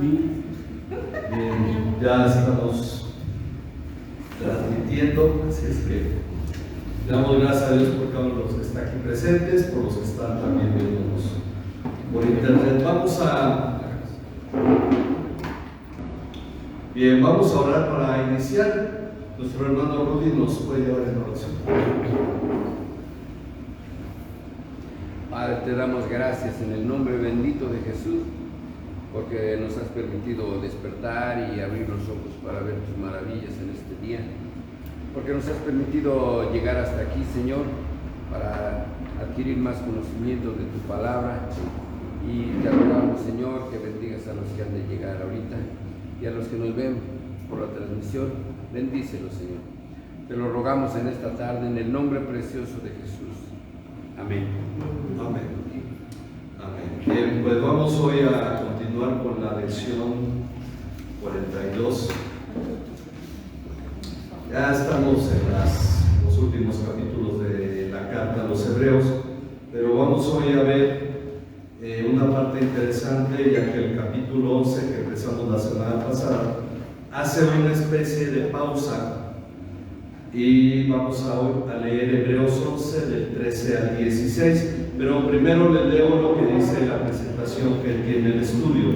Bien, ya estamos transmitiendo, así es que damos gracias a Dios por cada uno de los que están aquí presentes, por los que están también viéndonos por internet. Vamos a orar para iniciar. Nuestro hermano Rudy nos puede llevar en oración. Padre, te damos gracias en el nombre bendito de Jesús, porque nos has permitido despertar y abrir los ojos para ver tus maravillas en este día, porque nos has permitido llegar hasta aquí, Señor, para adquirir más conocimiento de tu palabra. Y te rogamos, Señor, que bendigas a los que han de llegar ahorita y a los que nos ven por la transmisión. Bendícelos, Señor. Te lo rogamos en esta tarde en el nombre precioso de Jesús. Amén. Amén. Amén. Bien, pues vamos hoy a continuar con la lección 42. Ya estamos en los últimos capítulos de la carta a los Hebreos, pero vamos hoy a ver una parte interesante, ya que el capítulo 11 que empezamos la semana pasada hace una especie de pausa. Y vamos a leer Hebreos 11 del 13 al 16, pero primero le leo lo que dice la presentación que tiene el estudio.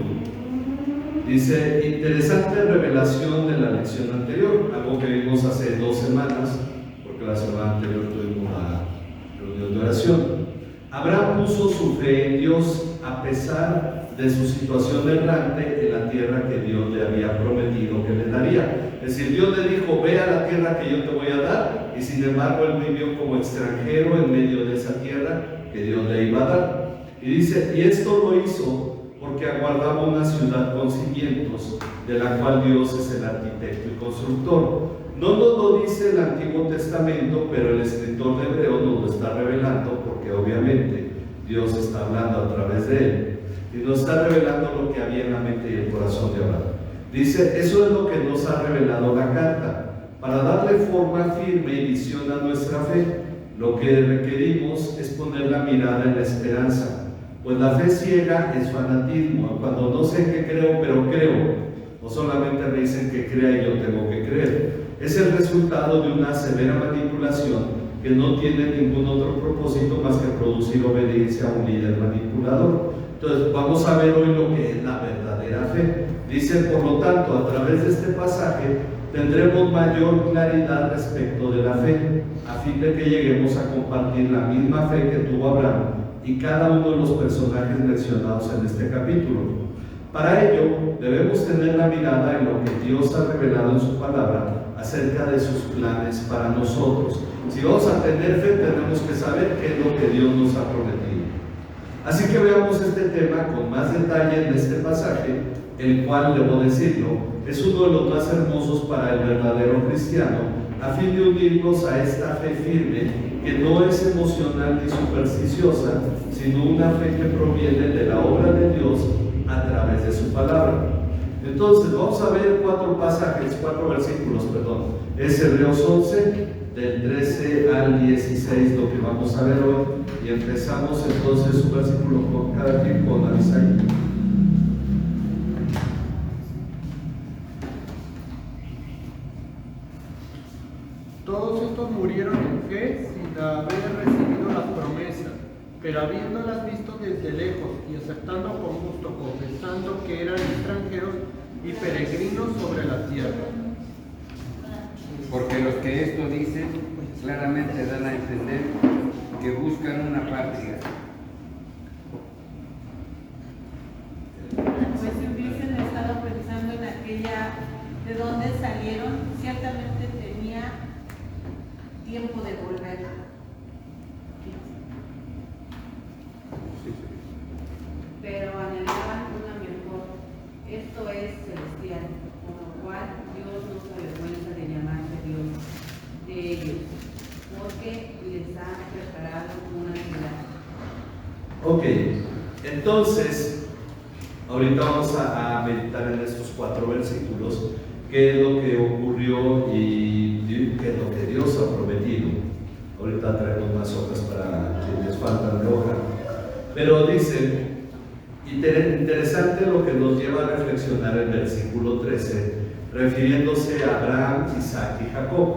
Dice: interesante revelación de la lección anterior, algo que vimos hace 2 semanas, porque la semana anterior tuvimos una reunión de oración. Abraham puso su fe en Dios a pesar de su situación errante en la tierra que Dios le había prometido que le daría. Es decir, Dios le dijo: ve a la tierra que yo te voy a dar, y sin embargo él vivió como extranjero en medio de esa tierra que Dios le iba a dar. Y dice: y esto lo hizo porque aguardaba una ciudad con cimientos, de la cual Dios es el arquitecto y constructor. No nos lo dice el Antiguo Testamento, pero el escritor de Hebreos nos lo está revelando, porque obviamente Dios está hablando a través de él y nos está revelando lo que había en la mente y el corazón de Abraham. Dice: eso es lo que nos ha revelado la carta, para darle forma firme y visión a nuestra fe. Lo que requerimos es poner la mirada en la esperanza, pues la fe ciega es fanatismo. Cuando no sé qué creo, pero creo, o solamente me dicen que crea y yo tengo que creer. Es el resultado de una severa manipulación que no tiene ningún otro propósito más que producir obediencia a un líder manipulador. Entonces vamos a ver hoy lo que es la verdadera fe. Dice: por lo tanto, a través de este pasaje tendremos mayor claridad respecto de la fe, a fin de que lleguemos a compartir la misma fe que tuvo Abraham y cada uno de los personajes mencionados en este capítulo. Para ello, debemos tener la mirada en lo que Dios ha revelado en su palabra acerca de sus planes para nosotros. Si vamos a tener fe, tenemos que saber qué es lo que Dios nos ha prometido. Así que veamos este tema con más detalle en este pasaje, el cual, debo decirlo, es uno de los más hermosos para el verdadero cristiano, a fin de unirnos a esta fe firme, que no es emocional ni supersticiosa, sino una fe que proviene de la obra de Dios a través de su palabra. Entonces vamos a ver 4 versículos. Es Hebreos 11 del 13 al 16 lo que vamos a ver hoy, y empezamos entonces un versículo con cada quien con Abisaí. Todos estos murieron en fe sin haber recibido las promesas, pero habiéndolas visto desde lejos y aceptando con gusto, confesando que eran extranjeros y peregrinos sobre la tierra. Porque los que esto dicen claramente dan a entender que buscan una patria. Pues si hubiesen estado pensando en aquella de donde salieron, ciertamente tenía tiempo de volver. Pero anhelaban una mejor, esto es celestial, con lo cual Dios no se avergüenza de llamarse Dios de ellos, porque les ha preparado una ciudad. Ok, entonces, ahorita vamos a meditar en estos 4 versículos, qué es lo que ocurrió y qué es lo que Dios ha prometido. Ahorita traemos más hojas para quienes faltan de hoja. Pero dice: Interesante lo que nos lleva a reflexionar el versículo 13, refiriéndose a Abraham, Isaac y Jacob.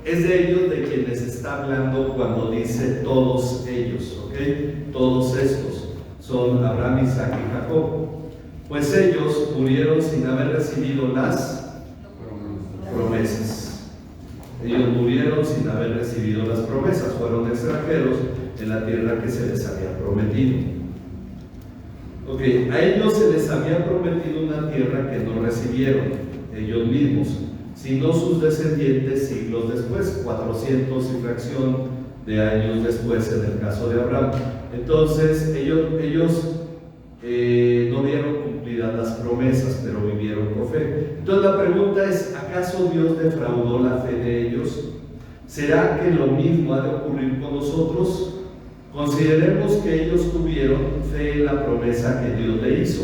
Es de ellos de quienes está hablando cuando dice todos ellos, ¿ok? Todos estos son Abraham, Isaac y Jacob. Pues ellos murieron sin haber recibido las promesas. Ellos murieron sin haber recibido las promesas, fueron extranjeros en la tierra que se les había prometido. Ok, a ellos se les había prometido una tierra que no recibieron ellos mismos, sino sus descendientes siglos después, 400 y fracción de años después en el caso de Abraham. Entonces ellos no vieron cumplidas las promesas, pero vivieron por fe. Entonces la pregunta es, ¿acaso Dios defraudó la fe de ellos? ¿Será que lo mismo ha de ocurrir con nosotros? Consideremos que ellos tuvieron fe en la promesa que Dios le hizo,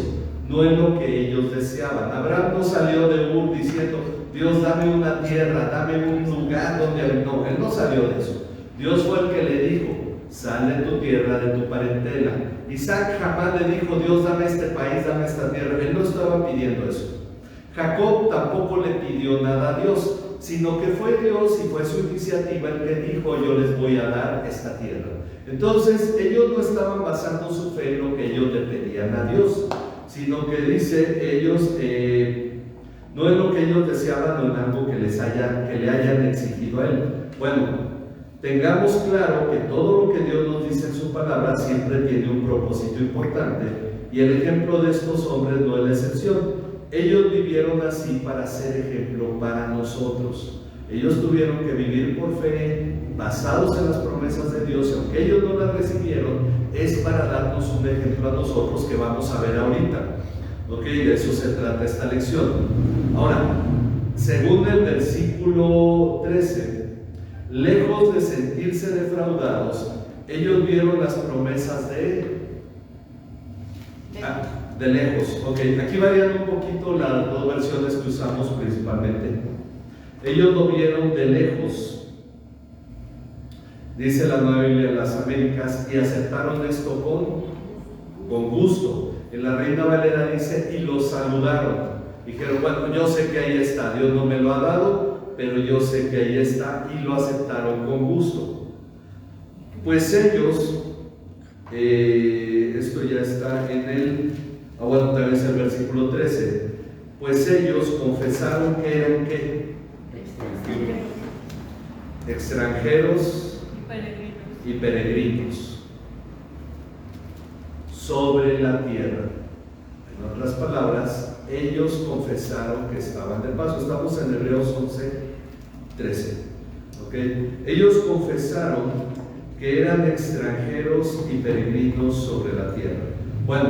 no en lo que ellos deseaban. Abraham no salió de Ur diciendo, Dios, dame una tierra, dame un lugar donde... No, él no salió de eso. Dios fue el que le dijo, sal de tu tierra, de tu parentela. Isaac jamás le dijo, Dios, dame este país, dame esta tierra. Él no estaba pidiendo eso. Jacob tampoco le pidió nada a Dios, sino que fue Dios y fue su iniciativa el que dijo, yo les voy a dar esta tierra. Entonces ellos no estaban basando su fe en lo que ellos le pedían a Dios, sino que dice ellos, no en lo que ellos deseaban o en algo que le hayan exigido a él. Bueno, tengamos claro que todo lo que Dios nos dice en su palabra siempre tiene un propósito importante, y el ejemplo de estos hombres no es la excepción. Ellos vivieron así para ser ejemplo para nosotros. Ellos tuvieron que vivir por fe, basados en las promesas de Dios, y aunque ellos no las recibieron, es para darnos un ejemplo a nosotros que vamos a ver ahorita. Ok, de eso se trata esta lección. Ahora, según el versículo 13, lejos de sentirse defraudados, ellos vieron las promesas de lejos. Ok, aquí varían un poquito las dos versiones que usamos principalmente. Ellos lo vieron de lejos, dice la Nueva Biblia de las Américas, y aceptaron esto con gusto. En la Reina Valera dice, y lo saludaron. Dijeron, bueno, yo sé que ahí está, Dios no me lo ha dado, pero yo sé que ahí está, y lo aceptaron con gusto. Pues ellos, esto ya está en el, bueno, tal vez el versículo 13, pues ellos confesaron que eran ¿qué? Extranjeros y peregrinos sobre la tierra. En otras palabras, ellos confesaron que estaban de paso. Estamos en Hebreos 11:13. ¿Okay? Ellos confesaron que eran extranjeros y peregrinos sobre la tierra. Bueno,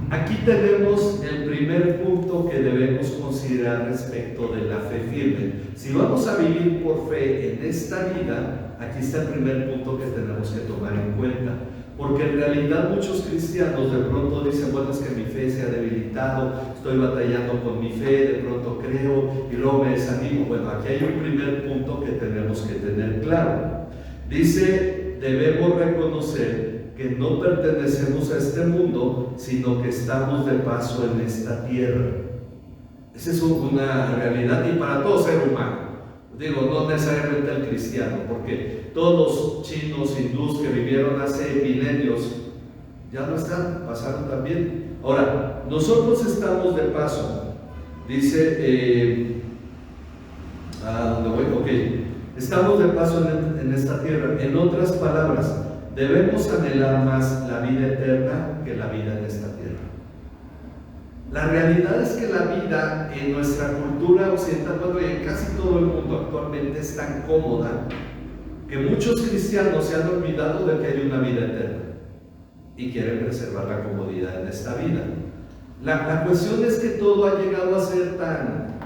aquí tenemos el primer punto que debemos considerar respecto de la fe firme. Si vamos a vivir por fe en esta vida, aquí está el primer punto que tenemos que tomar en cuenta. Porque en realidad muchos cristianos de pronto dicen, bueno, es que mi fe se ha debilitado, estoy batallando con mi fe, de pronto creo y luego me desanimo. Bueno, aquí hay un primer punto que tenemos que tener claro. Dice, debemos reconocer que no pertenecemos a este mundo, sino que estamos de paso en esta tierra. Esa es una realidad y para todo ser humano. Digo, no necesariamente el cristiano, porque todos los chinos, hindús que vivieron hace milenios ya no están, pasaron también. Ahora, nosotros estamos de paso. Dice, ¿dónde voy? Ok, estamos de paso en esta tierra. En otras palabras, debemos anhelar más la vida eterna que la vida en esta tierra. La realidad es que la vida en nuestra cultura occidental, bueno, y en casi todo el mundo actualmente es tan cómoda que muchos cristianos se han olvidado de que hay una vida eterna y quieren preservar la comodidad en esta vida. La cuestión es que todo ha llegado a ser tan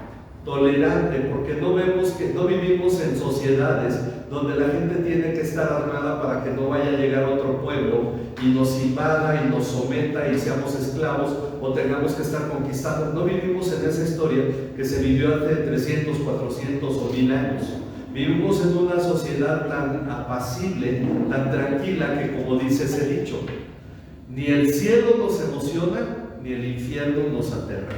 tolerante porque no vivimos en sociedades donde la gente tiene que estar armada para que no vaya a llegar otro pueblo y nos invada y nos someta y seamos esclavos o tengamos que estar conquistados. No vivimos en esa historia que se vivió hace 300, 400 o 1000 años. Vivimos en una sociedad tan apacible, tan tranquila que, como dice ese dicho, Ni el cielo nos emociona, ni el infierno nos aterra.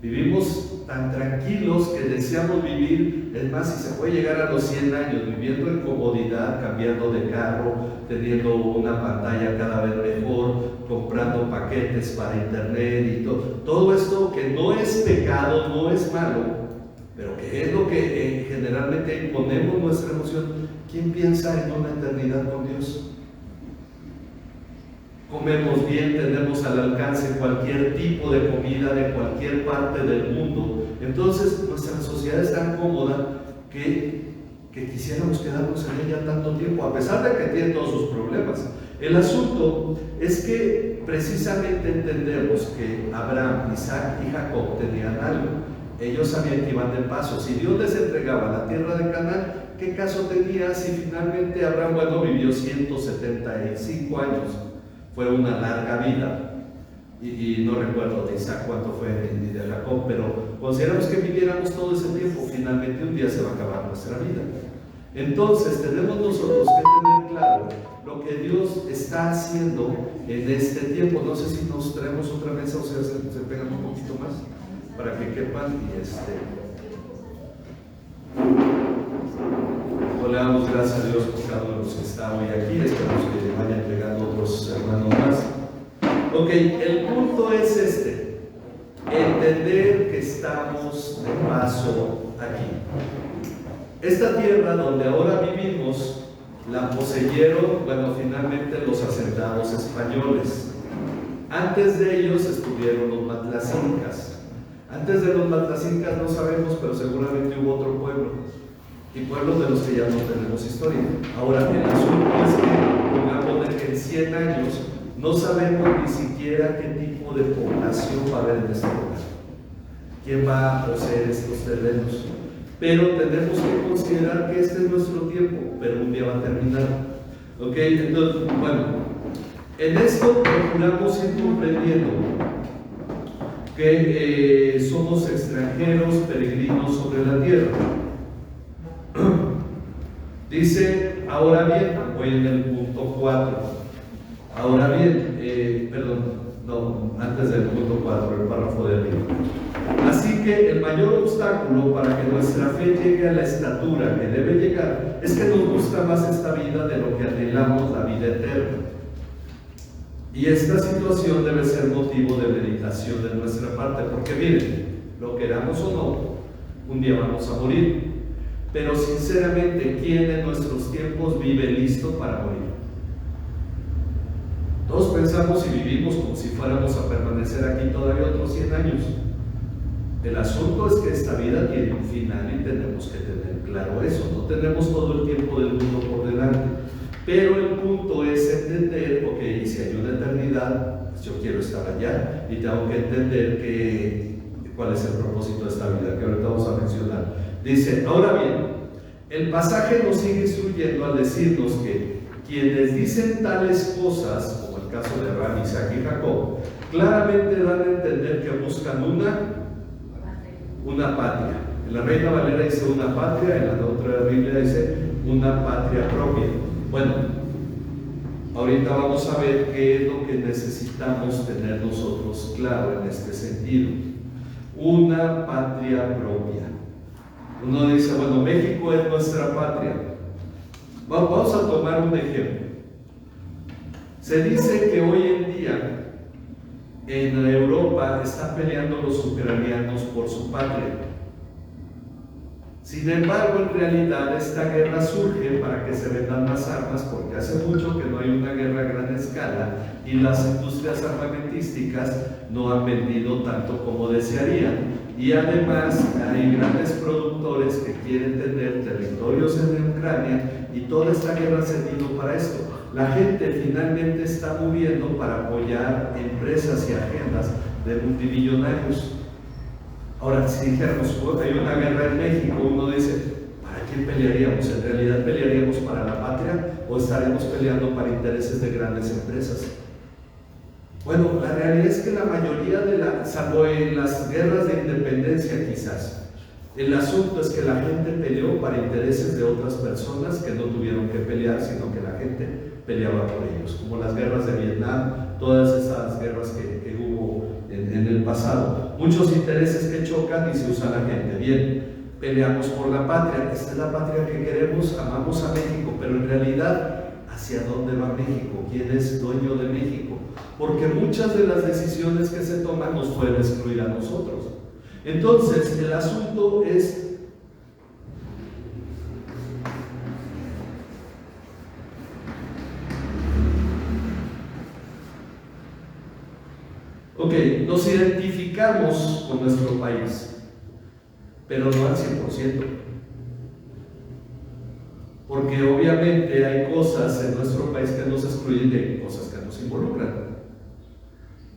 Vivimos tan tranquilos que deseamos vivir, es más, si se puede llegar a los 100 años, viviendo en comodidad, cambiando de carro, teniendo una pantalla cada vez mejor, comprando paquetes para internet y todo esto que no es pecado, no es malo, pero que es lo que generalmente imponemos nuestra emoción. ¿Quién piensa en una eternidad con Dios? Comemos bien, tenemos al alcance cualquier tipo de comida de cualquier parte del mundo. Entonces nuestra sociedad es tan cómoda que quisiéramos quedarnos en ella tanto tiempo, a pesar de que tiene todos sus problemas. El asunto es que precisamente entendemos que Abraham, Isaac y Jacob tenían algo. Ellos sabían que iban de paso. Si Dios les entregaba la tierra de Canaán, ¿qué caso tenía si finalmente Abraham, bueno, vivió 175 años? Fue una larga vida. Y no recuerdo de Isaac cuánto fue ni de Jacob, pero consideramos que viviéramos todo ese tiempo. Finalmente un día se va a acabar nuestra vida. Entonces tenemos nosotros que tener claro lo que Dios está haciendo en este tiempo. No sé si nos traemos otra mesa, o sea, se pegan un poquito más para que quepan y le damos gracias a Dios por cada uno de los que está hoy aquí. Esperamos que vayan llegando otros hermanos más. Ok, el punto es este: entender que estamos de paso aquí. Esta tierra donde ahora vivimos la poseyeron, bueno, finalmente los asentados españoles. Antes de ellos estuvieron los matlacincas. Antes de los matlacincas no sabemos, pero seguramente hubo otro pueblo. Y pueblos de los que ya no tenemos historia. Ahora, el asunto es que, pongamos de que en 100 años no sabemos ni siquiera qué tipo de población va a haber en este lugar. ¿Quién va a poseer estos terrenos? Pero tenemos que considerar que este es nuestro tiempo, pero un día va a terminar. ¿Ok? Entonces, bueno, en esto procuramos ir comprendiendo que somos extranjeros, peregrinos sobre la tierra. Dice, ahora bien, voy en el punto 4. Ahora bien, antes del punto 4, el párrafo de arriba. Así que el mayor obstáculo para que nuestra fe llegue a la estatura que debe llegar es que nos gusta más esta vida de lo que anhelamos la vida eterna. Y esta situación debe ser motivo de meditación de nuestra parte, porque miren, lo queramos o no, un día vamos a morir. Pero sinceramente, ¿quién en nuestros tiempos vive listo para morir? Todos pensamos y vivimos como si fuéramos a permanecer aquí todavía otros 100 años. El asunto es que esta vida tiene un final y tenemos que tener claro eso. No tenemos todo el tiempo del mundo por delante. Pero el punto es entender, ok, si hay una eternidad, pues yo quiero estar allá y tengo que entender cuál es el propósito de esta vida, que ahorita vamos a mencionar. Dice, ahora bien, el pasaje nos sigue instruyendo al decirnos que quienes dicen tales cosas, como el caso de Abraham, Isaac y Jacob, claramente dan a entender que buscan una patria. En la Reina Valera dice una patria, en la otra Biblia dice una patria propia. Bueno, ahorita vamos a ver qué es lo que necesitamos tener nosotros claro en este sentido. Una patria propia. Uno dice, bueno, México es nuestra patria. Vamos a tomar un ejemplo. Se dice que hoy en día en Europa están peleando los ucranianos por su patria. Sin embargo, en realidad esta guerra surge para que se vendan más armas, porque hace mucho que no hay una guerra a gran escala y las industrias armamentísticas no han vendido tanto como desearían. Y además hay grandes productores que quieren tener territorios en Ucrania y toda esta guerra ha servido para esto. La gente finalmente está moviendo para apoyar empresas y agendas de multimillonarios. Ahora, si dijéramos, hay una guerra en México, uno dice, ¿para quién pelearíamos? ¿En realidad pelearíamos para la patria o estaremos peleando para intereses de grandes empresas? Bueno, la realidad es que la mayoría salvo en las guerras de independencia quizás, el asunto es que la gente peleó para intereses de otras personas que no tuvieron que pelear, sino que la gente peleaba por ellos, como las guerras de Vietnam, todas esas guerras que hubo en el pasado. Muchos intereses que chocan y se usa la gente. Bien, peleamos por la patria. Esta es la patria que queremos, amamos a México, pero en realidad, ¿hacia dónde va México? ¿Quién es dueño de México? Porque muchas de las decisiones que se toman nos pueden excluir a nosotros. Entonces, el asunto es ok, nos identificamos con nuestro país, pero no al 100%. Porque obviamente hay cosas en nuestro país que nos excluyen y hay cosas que nos involucran.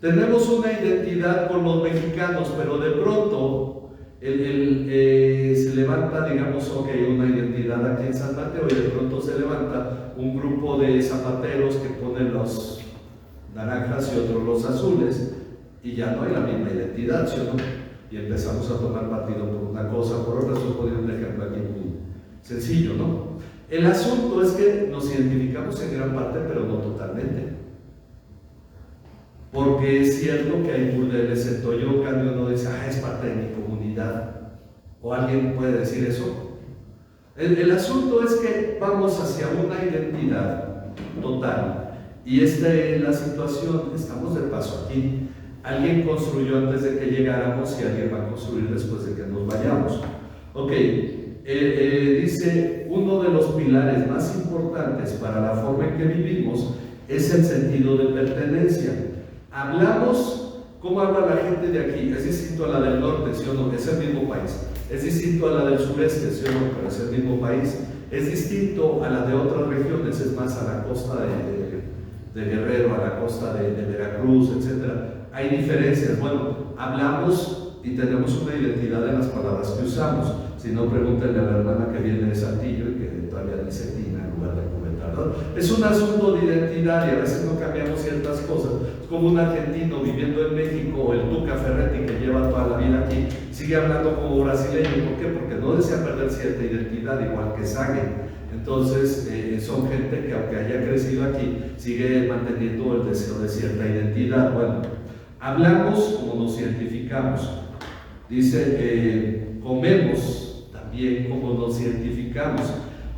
Tenemos una identidad con los mexicanos, pero de pronto se levanta, digamos, ok, una identidad aquí en San Mateo, y de pronto se levanta un grupo de zapateros que ponen los naranjas y otros los azules, y ya no hay la misma identidad, ¿sí o no? Y empezamos a tomar partido por una cosa, por otra. Estoy poniendo un ejemplo aquí muy sencillo, ¿no? El asunto es que nos identificamos en gran parte, pero no totalmente. Porque es cierto que hay burdeles en Toyocan y uno dice, es parte de mi comunidad. ¿O alguien puede decir eso? El asunto es que vamos hacia una identidad total. Y esta es la situación, estamos de paso aquí. Alguien construyó antes de que llegáramos y alguien va a construir después de que nos vayamos. Ok, dice, uno de los pilares más importantes para la forma en que vivimos es el sentido de pertenencia. Hablamos, ¿cómo habla la gente de aquí? Es distinto a la del norte, ¿sí o no? Es el mismo país. Es distinto a la del sureste, ¿sí o no? Pero es el mismo país. Es distinto a la de otras regiones, es más a la costa de Guerrero, a la costa de Veracruz, etc. Hay diferencias. Bueno, hablamos y tenemos una identidad en las palabras que usamos. Si no, pregúntenle a la hermana que viene de Saltillo y que todavía dice Tina en lugar de Cubeta, ¿no? Es un asunto de identidad y a veces no cambiamos ciertas cosas. Es como un argentino viviendo en México, o el Tuca Ferretti que lleva toda la vida aquí, sigue hablando como brasileño. ¿Por qué? Porque no desea perder cierta identidad, igual que Sage. Entonces, son gente que, aunque haya crecido aquí, sigue manteniendo el deseo de cierta identidad. Bueno, hablamos como nos identificamos. Dice, comemos también como nos identificamos.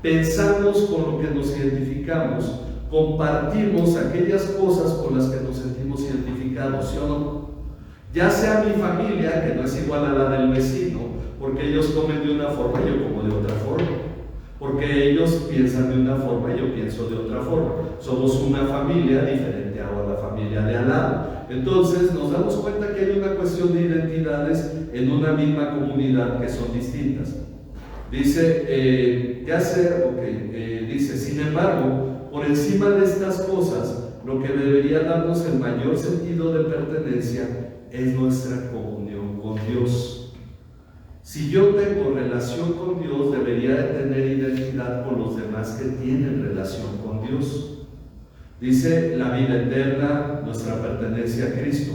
Pensamos con lo que nos identificamos. Compartimos aquellas cosas con las que nos sentimos identificados, ¿sí o no? Ya sea mi familia, que no es igual a la del vecino, porque ellos comen de una forma y yo como de otra forma. Porque ellos piensan de una forma y yo pienso de otra forma. Somos una familia diferente a la familia de al lado. Entonces nos damos cuenta que hay una cuestión de identidades en una misma comunidad que son distintas. Dice, dice, sin embargo, por encima de estas cosas, lo que debería darnos el mayor sentido de pertenencia es nuestra comunión con Dios. Si yo tengo relación con Dios, debería de tener identidad con los demás que tienen relación con Dios. Dice la vida eterna, nuestra pertenencia a Cristo.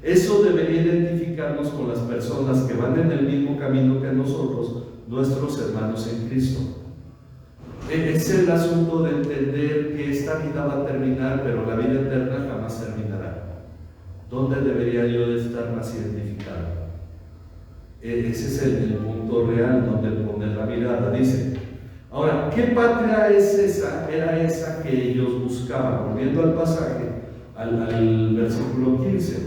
Eso debería identificarnos con las personas que van en el mismo camino que nosotros, nuestros hermanos en Cristo. Es el asunto de entender que esta vida va a terminar, pero la vida eterna jamás terminará. ¿Dónde debería yo de estar más identificado? Ese es el punto real donde poner la mirada. Dice, ahora, ¿qué patria es esa? Era esa que ellos buscaban. Volviendo al pasaje, al versículo 15.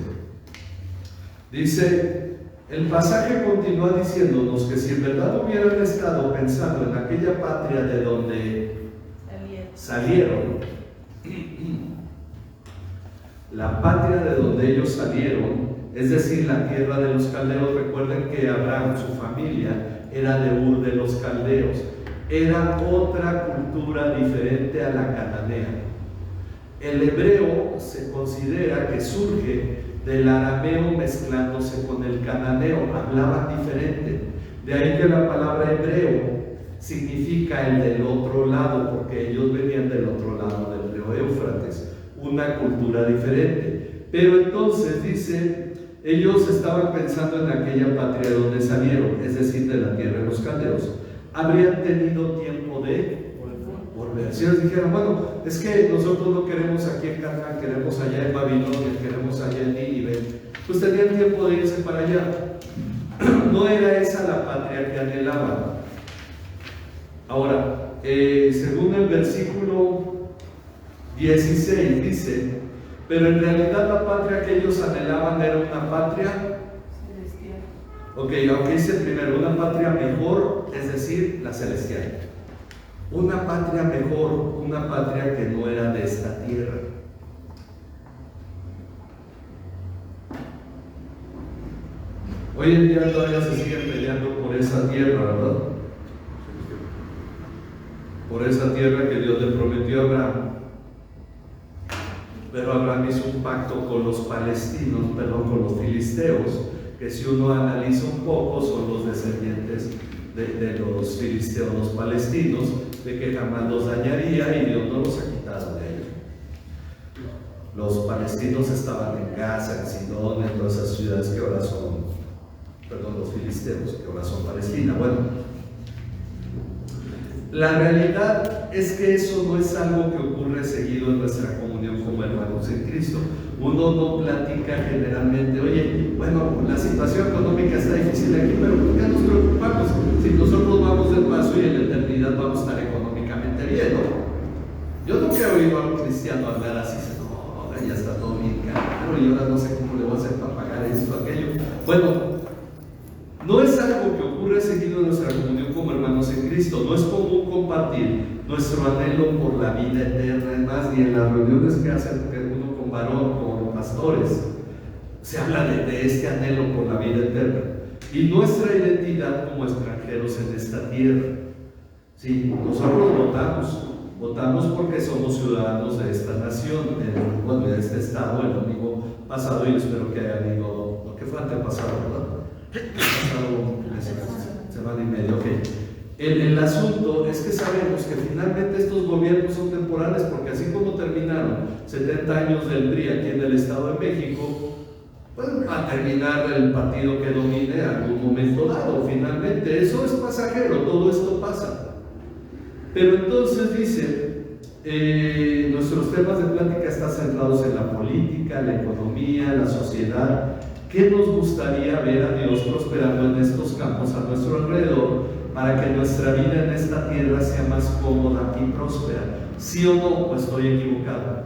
Dice, el pasaje continúa diciéndonos que si en verdad hubieran estado pensando en aquella patria de donde salieron, la patria de donde ellos salieron, es decir, la tierra de los caldeos. Recuerden que Abraham, su familia, era de Ur de los Caldeos. Era otra cultura diferente a la cananea. El hebreo se considera que surge del arameo mezclándose con el cananeo. Hablaban diferente. De ahí que la palabra hebreo significa el del otro lado, porque ellos venían del otro lado del río Éufrates. Una cultura diferente. Pero entonces dice, ellos estaban pensando en aquella patria de donde salieron, es decir, de la tierra de los caldeos. Habrían tenido tiempo de volver. Si ellos dijeran, bueno, es que nosotros no queremos aquí en Canaán, queremos allá en Babilonia, queremos allá en Nínive, pues tenían tiempo de irse para allá. No era esa la patria que anhelaban. Ahora, según el versículo 16 dice, pero en realidad la patria que ellos anhelaban era una patria celestial. Ok, aunque dice primero una patria mejor, es decir, la celestial. Una patria mejor, una patria que no era de esta tierra. Hoy en día todavía se siguen peleando por esa tierra, ¿verdad? Por esa tierra que Dios le prometió a Abraham. Pero Abraham hizo un pacto con los palestinos, con los filisteos, que si uno analiza un poco son los descendientes de los filisteos, los palestinos, de que jamás los dañaría y Dios no los ha quitado de ellos. Los palestinos estaban en Gaza, en Sidón, en todas esas ciudades que ahora son, los filisteos, que ahora son Palestina. Bueno, la realidad es que eso no es algo que ocurre seguido en nuestra comunión como hermanos en Cristo. Uno no platica generalmente, oye, bueno, la situación económica está difícil aquí, pero ¿por qué nos preocupamos? Si nosotros vamos del paso y en la eternidad vamos a estar económicamente bien, ¿no? Yo nunca he oído a un cristiano hablar así, no, ya está todo bien caro y ahora no sé cómo le voy a hacer para pagar esto, aquello. Bueno, no es algo que ocurre seguido en nuestra comunión como hermanos en Cristo. No es común compartir nuestro anhelo por la vida eterna. Es más, ni en las reuniones que hacen uno con varón, con pastores, se habla de este anhelo por la vida eterna y nuestra identidad como extranjeros en esta tierra. Sí, nosotros votamos porque somos ciudadanos de esta nación, de este estado. El domingo pasado, y espero que hayan ido, lo que fue antepasado, ¿verdad? Semana y media, ok. El asunto es que sabemos que finalmente estos gobiernos son temporales, porque así como terminaron 70 años del PRI aquí en el Estado de México, pues va a terminar el partido que domine en algún momento dado. Finalmente, eso es pasajero, todo esto pasa. Pero entonces dice, nuestros temas de plática están centrados en la política, la economía, la sociedad. ¿Qué nos gustaría ver a Dios prosperando en estos campos a nuestro alrededor para que nuestra vida en esta tierra sea más cómoda y próspera? ¿Sí o no? Pues estoy equivocado.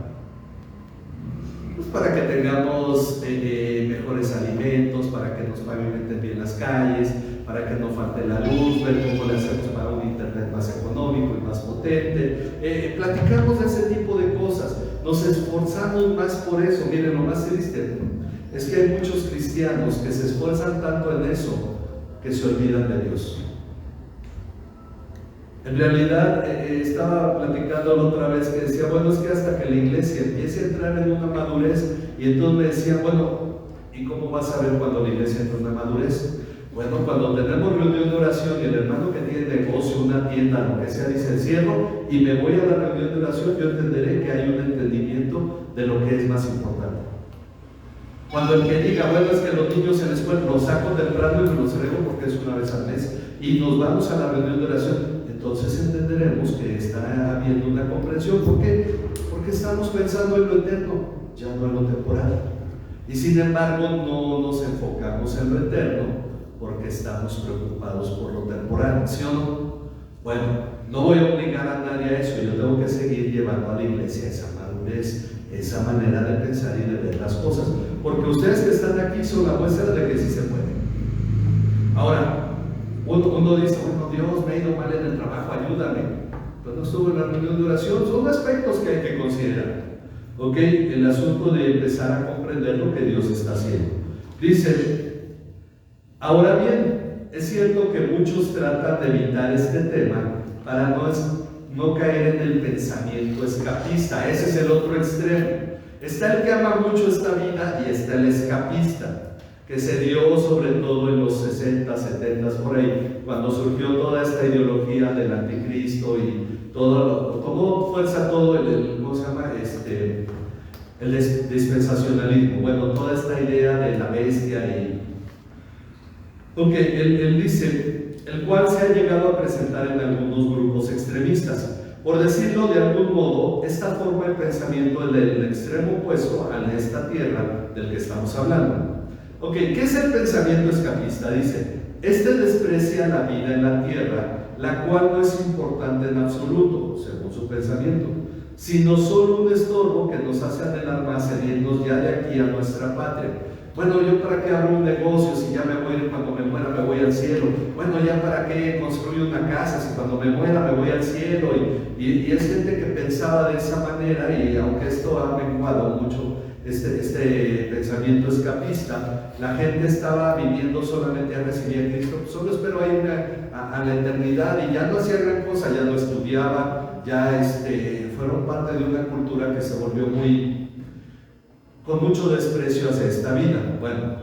Pues para que tengamos mejores alimentos, para que nos pavimenten bien las calles, para que no falte la luz, ver cómo le hacemos para un internet más económico y más potente. Platicamos de ese tipo de cosas, nos esforzamos más por eso. Miren, lo más triste es que hay muchos cristianos que se esfuerzan tanto en eso que se olvidan de Dios. En realidad, estaba platicando la otra vez que decía, bueno, es que hasta que la iglesia empiece a entrar en una madurez, y entonces me decía, bueno, ¿y cómo vas a ver cuando la iglesia entra en una madurez? Bueno, cuando tenemos reunión de oración y el hermano que tiene negocio, una tienda, lo que sea, dice, cierro y me voy a la reunión de oración, yo entenderé que hay un entendimiento de lo que es más importante. Cuando el que diga, bueno, es que los niños en la escuela los saco temprano y me los traigo porque es una vez al mes y nos vamos a la reunión de oración, entonces entenderemos que está habiendo una comprensión. ¿Por qué? Porque estamos pensando en lo eterno, ya no en lo temporal. Y sin embargo no nos enfocamos en lo eterno porque estamos preocupados por lo temporal, ¿sí o no? Bueno, no voy a obligar a nadie a eso, yo tengo que seguir llevando a la iglesia esa madurez, esa manera de pensar y de ver las cosas, porque ustedes que están aquí son la muestra de que sí se puede. Ahora, uno dice, bueno, Dios, me ha ido mal en el trabajo, ayúdame. Pues no estuvo en la reunión de oración, son aspectos que hay que considerar. ¿Ok? El asunto de empezar a comprender lo que Dios está haciendo. Dice, ahora bien, es cierto que muchos tratan de evitar este tema para no caer en el pensamiento escapista. Ese es el otro extremo. Está el que ama mucho esta vida y está el escapista, que se dio sobre todo en los 60, 70 por ahí, cuando surgió toda esta ideología del anticristo y tomó fuerza todo ¿cómo se llama? El dispensacionalismo. Bueno, toda esta idea de la bestia y... Porque él dice, el cual se ha llegado a presentar en algunos grupos extremistas. Por decirlo de algún modo, esta forma de pensamiento es del extremo opuesto al de esta tierra del que estamos hablando. Ok, ¿qué es el pensamiento escapista? Dice, este desprecia la vida en la tierra, la cual no es importante en absoluto, según su pensamiento, sino solo un estorbo que nos hace anhelar más en irnos ya de aquí a nuestra patria. Bueno, ¿yo para qué abro un negocio si ya me voy, cuando me muera me voy al cielo? Bueno, ¿ya para qué construyo una casa si cuando me muera me voy al cielo? Y es gente que pensaba de esa manera, y aunque esto ha menguado mucho este pensamiento escapista, la gente estaba viviendo solamente a recibir a Cristo, solo espero ir a la eternidad, y ya no hacía gran cosa, ya no estudiaba, ya fueron parte de una cultura que se volvió con mucho desprecio hacia esta vida. Bueno,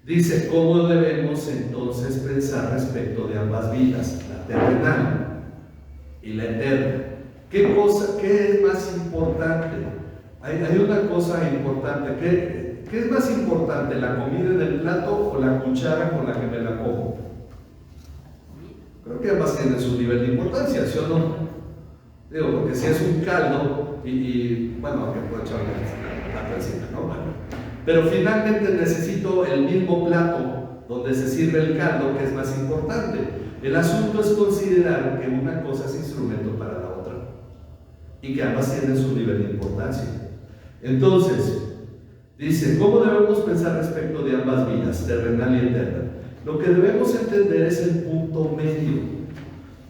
dice, ¿cómo debemos entonces pensar respecto de ambas vidas, la terrenal y la eterna? ¿Qué es más importante? Hay una cosa importante. ¿Qué es más importante, la comida en el plato o la cuchara con la que me la como? Creo que ambas tienen su nivel de importancia, ¿sí o no? Digo, porque si es un caldo bueno, aunque puedo echarle la encima, ¿no? Bueno, pero finalmente necesito el mismo plato donde se sirve el caldo, que es más importante. El asunto es considerar que una cosa es instrumento para la otra y que ambas tienen su nivel de importancia. Entonces, dice, ¿cómo debemos pensar respecto de ambas vidas, terrenal y eterna? Lo que debemos entender es el punto medio,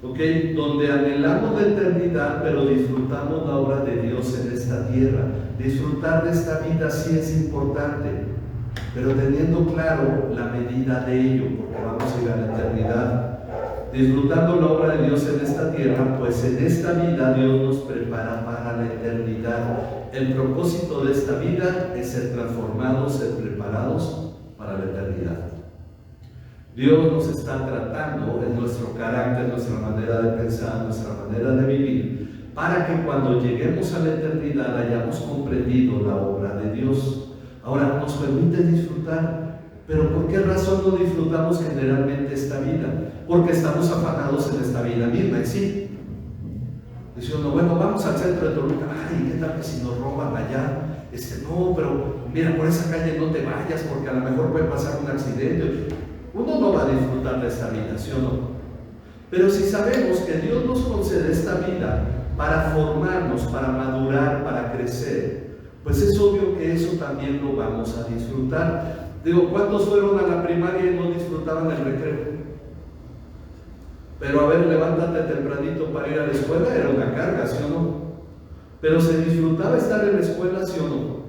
¿ok? Donde anhelamos la eternidad, pero disfrutamos la obra de Dios en esta tierra. Disfrutar de esta vida sí es importante, pero teniendo claro la medida de ello, porque vamos a ir a la eternidad. Disfrutando la obra de Dios en esta tierra, pues en esta vida Dios nos prepara para la eternidad. El propósito de esta vida es ser transformados, ser preparados para la eternidad. Dios nos está tratando en nuestro carácter, nuestra manera de pensar, nuestra manera de vivir, para que cuando lleguemos a la eternidad hayamos comprendido la obra de Dios. Ahora, nos permite disfrutar, pero ¿por qué razón no disfrutamos generalmente esta vida? Porque estamos afanados en esta vida misma, sí. Dice uno, bueno, vamos al centro de Toluca, ay, ¿qué tal que si nos roban allá? No, pero mira, por esa calle no te vayas porque a lo mejor puede pasar un accidente. Uno no va a disfrutar de esta vida, ¿sí o no? Pero si sabemos que Dios nos concede esta vida para formarnos, para madurar, para crecer, pues es obvio que eso también lo vamos a disfrutar. Digo, ¿cuántos fueron a la primaria y no disfrutaban el recreo? Pero a ver, levántate tempranito para ir a la escuela, era una carga, ¿sí o no? Pero se disfrutaba estar en la escuela, ¿sí o no?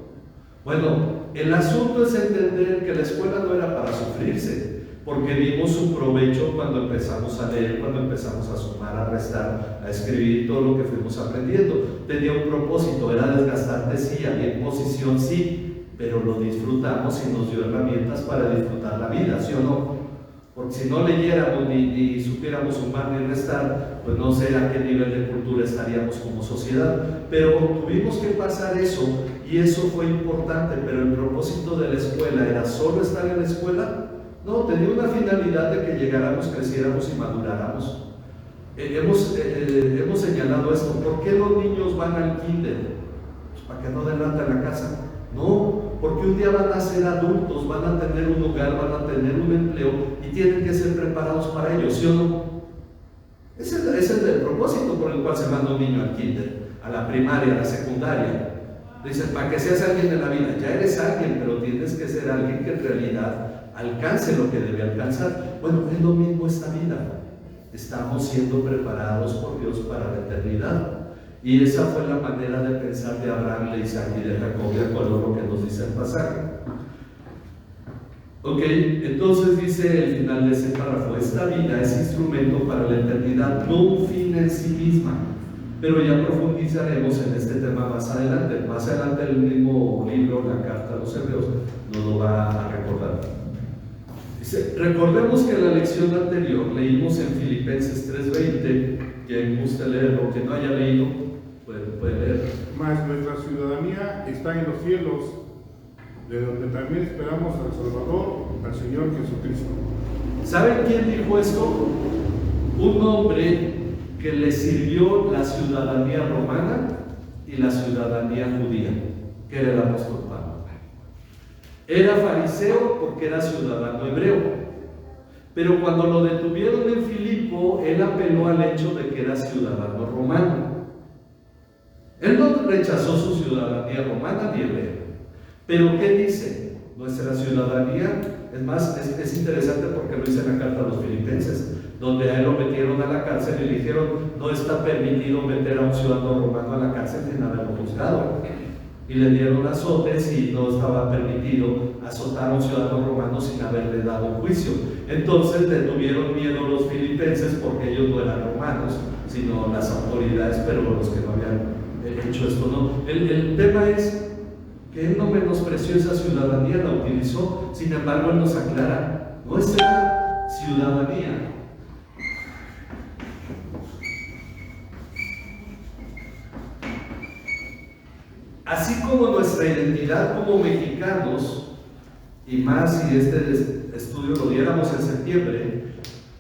Bueno, el asunto es entender que la escuela no era para sufrirse, porque vimos su provecho cuando empezamos a leer, cuando empezamos a sumar, a restar, a escribir, todo lo que fuimos aprendiendo. Tenía un propósito, era desgastante, sí, había imposición, sí, pero lo disfrutamos y nos dio herramientas para disfrutar la vida, ¿sí o no? Porque si no leyéramos ni supiéramos sumar ni restar, pues no sé a qué nivel de cultura estaríamos como sociedad. Pero tuvimos que pasar eso, y eso fue importante. Pero el propósito de la escuela era solo estar en la escuela. No, tenía una finalidad de que llegáramos, creciéramos y maduráramos. Hemos señalado esto. ¿Por qué los niños van al kinder? Pues para que no adelanten la casa. No, porque un día van a ser adultos, van a tener un hogar, van a tener un empleo y tienen que ser preparados para ello, ¿sí o no? Ese es el propósito por el cual se manda un niño al kinder, a la primaria, a la secundaria. Dicen, para que seas alguien en la vida, ya eres alguien, pero tienes que ser alguien que en realidad alcance lo que debe alcanzar. Bueno, es lo mismo esta vida. Estamos siendo preparados por Dios para la eternidad. Y esa fue la manera de pensar de Abraham, de Isaac y de Jacob, de acuerdo a lo que nos dice el pasaje. Ok, entonces dice el final de ese párrafo, esta vida es instrumento para la eternidad, no un fin en sí misma. Pero ya profundizaremos en este tema más adelante. Más adelante el mismo libro, la carta a los Hebreos, nos lo va a recordar. Dice, recordemos que en la lección anterior leímos en Filipenses 3:20, quien guste leerlo, quien no haya leído, puede leer. Mas nuestra ciudadanía está en los cielos, de donde también esperamos al Salvador, al Señor Jesucristo. ¿Saben quién dijo esto? Un hombre que le sirvió la ciudadanía romana y la ciudadanía judía, que era el apóstol Pablo. Era fariseo porque era ciudadano hebreo. Pero cuando lo detuvieron en Filipo, él apeló al hecho de que era ciudadano romano. Él no rechazó su ciudadanía romana ni hebrea. Pero ¿qué dice? Nuestra ciudadanía, es más, es interesante porque lo dice en la carta a los filipenses, donde a él lo metieron a la cárcel y le dijeron, no está permitido meter a un ciudadano romano a la cárcel sin haberlo juzgado. Y le dieron azotes y no estaba permitido azotar a un ciudadano romano sin haberle dado un juicio. Entonces le tuvieron miedo los filipenses porque ellos no eran romanos, sino las autoridades, pero los que no habían hecho esto no. El tema es que él no menospreció esa ciudadanía, la utilizó. Sin embargo, él nos aclara, nuestra ciudadanía así como nuestra identidad como mexicanos, y más si este estudio lo diéramos en septiembre,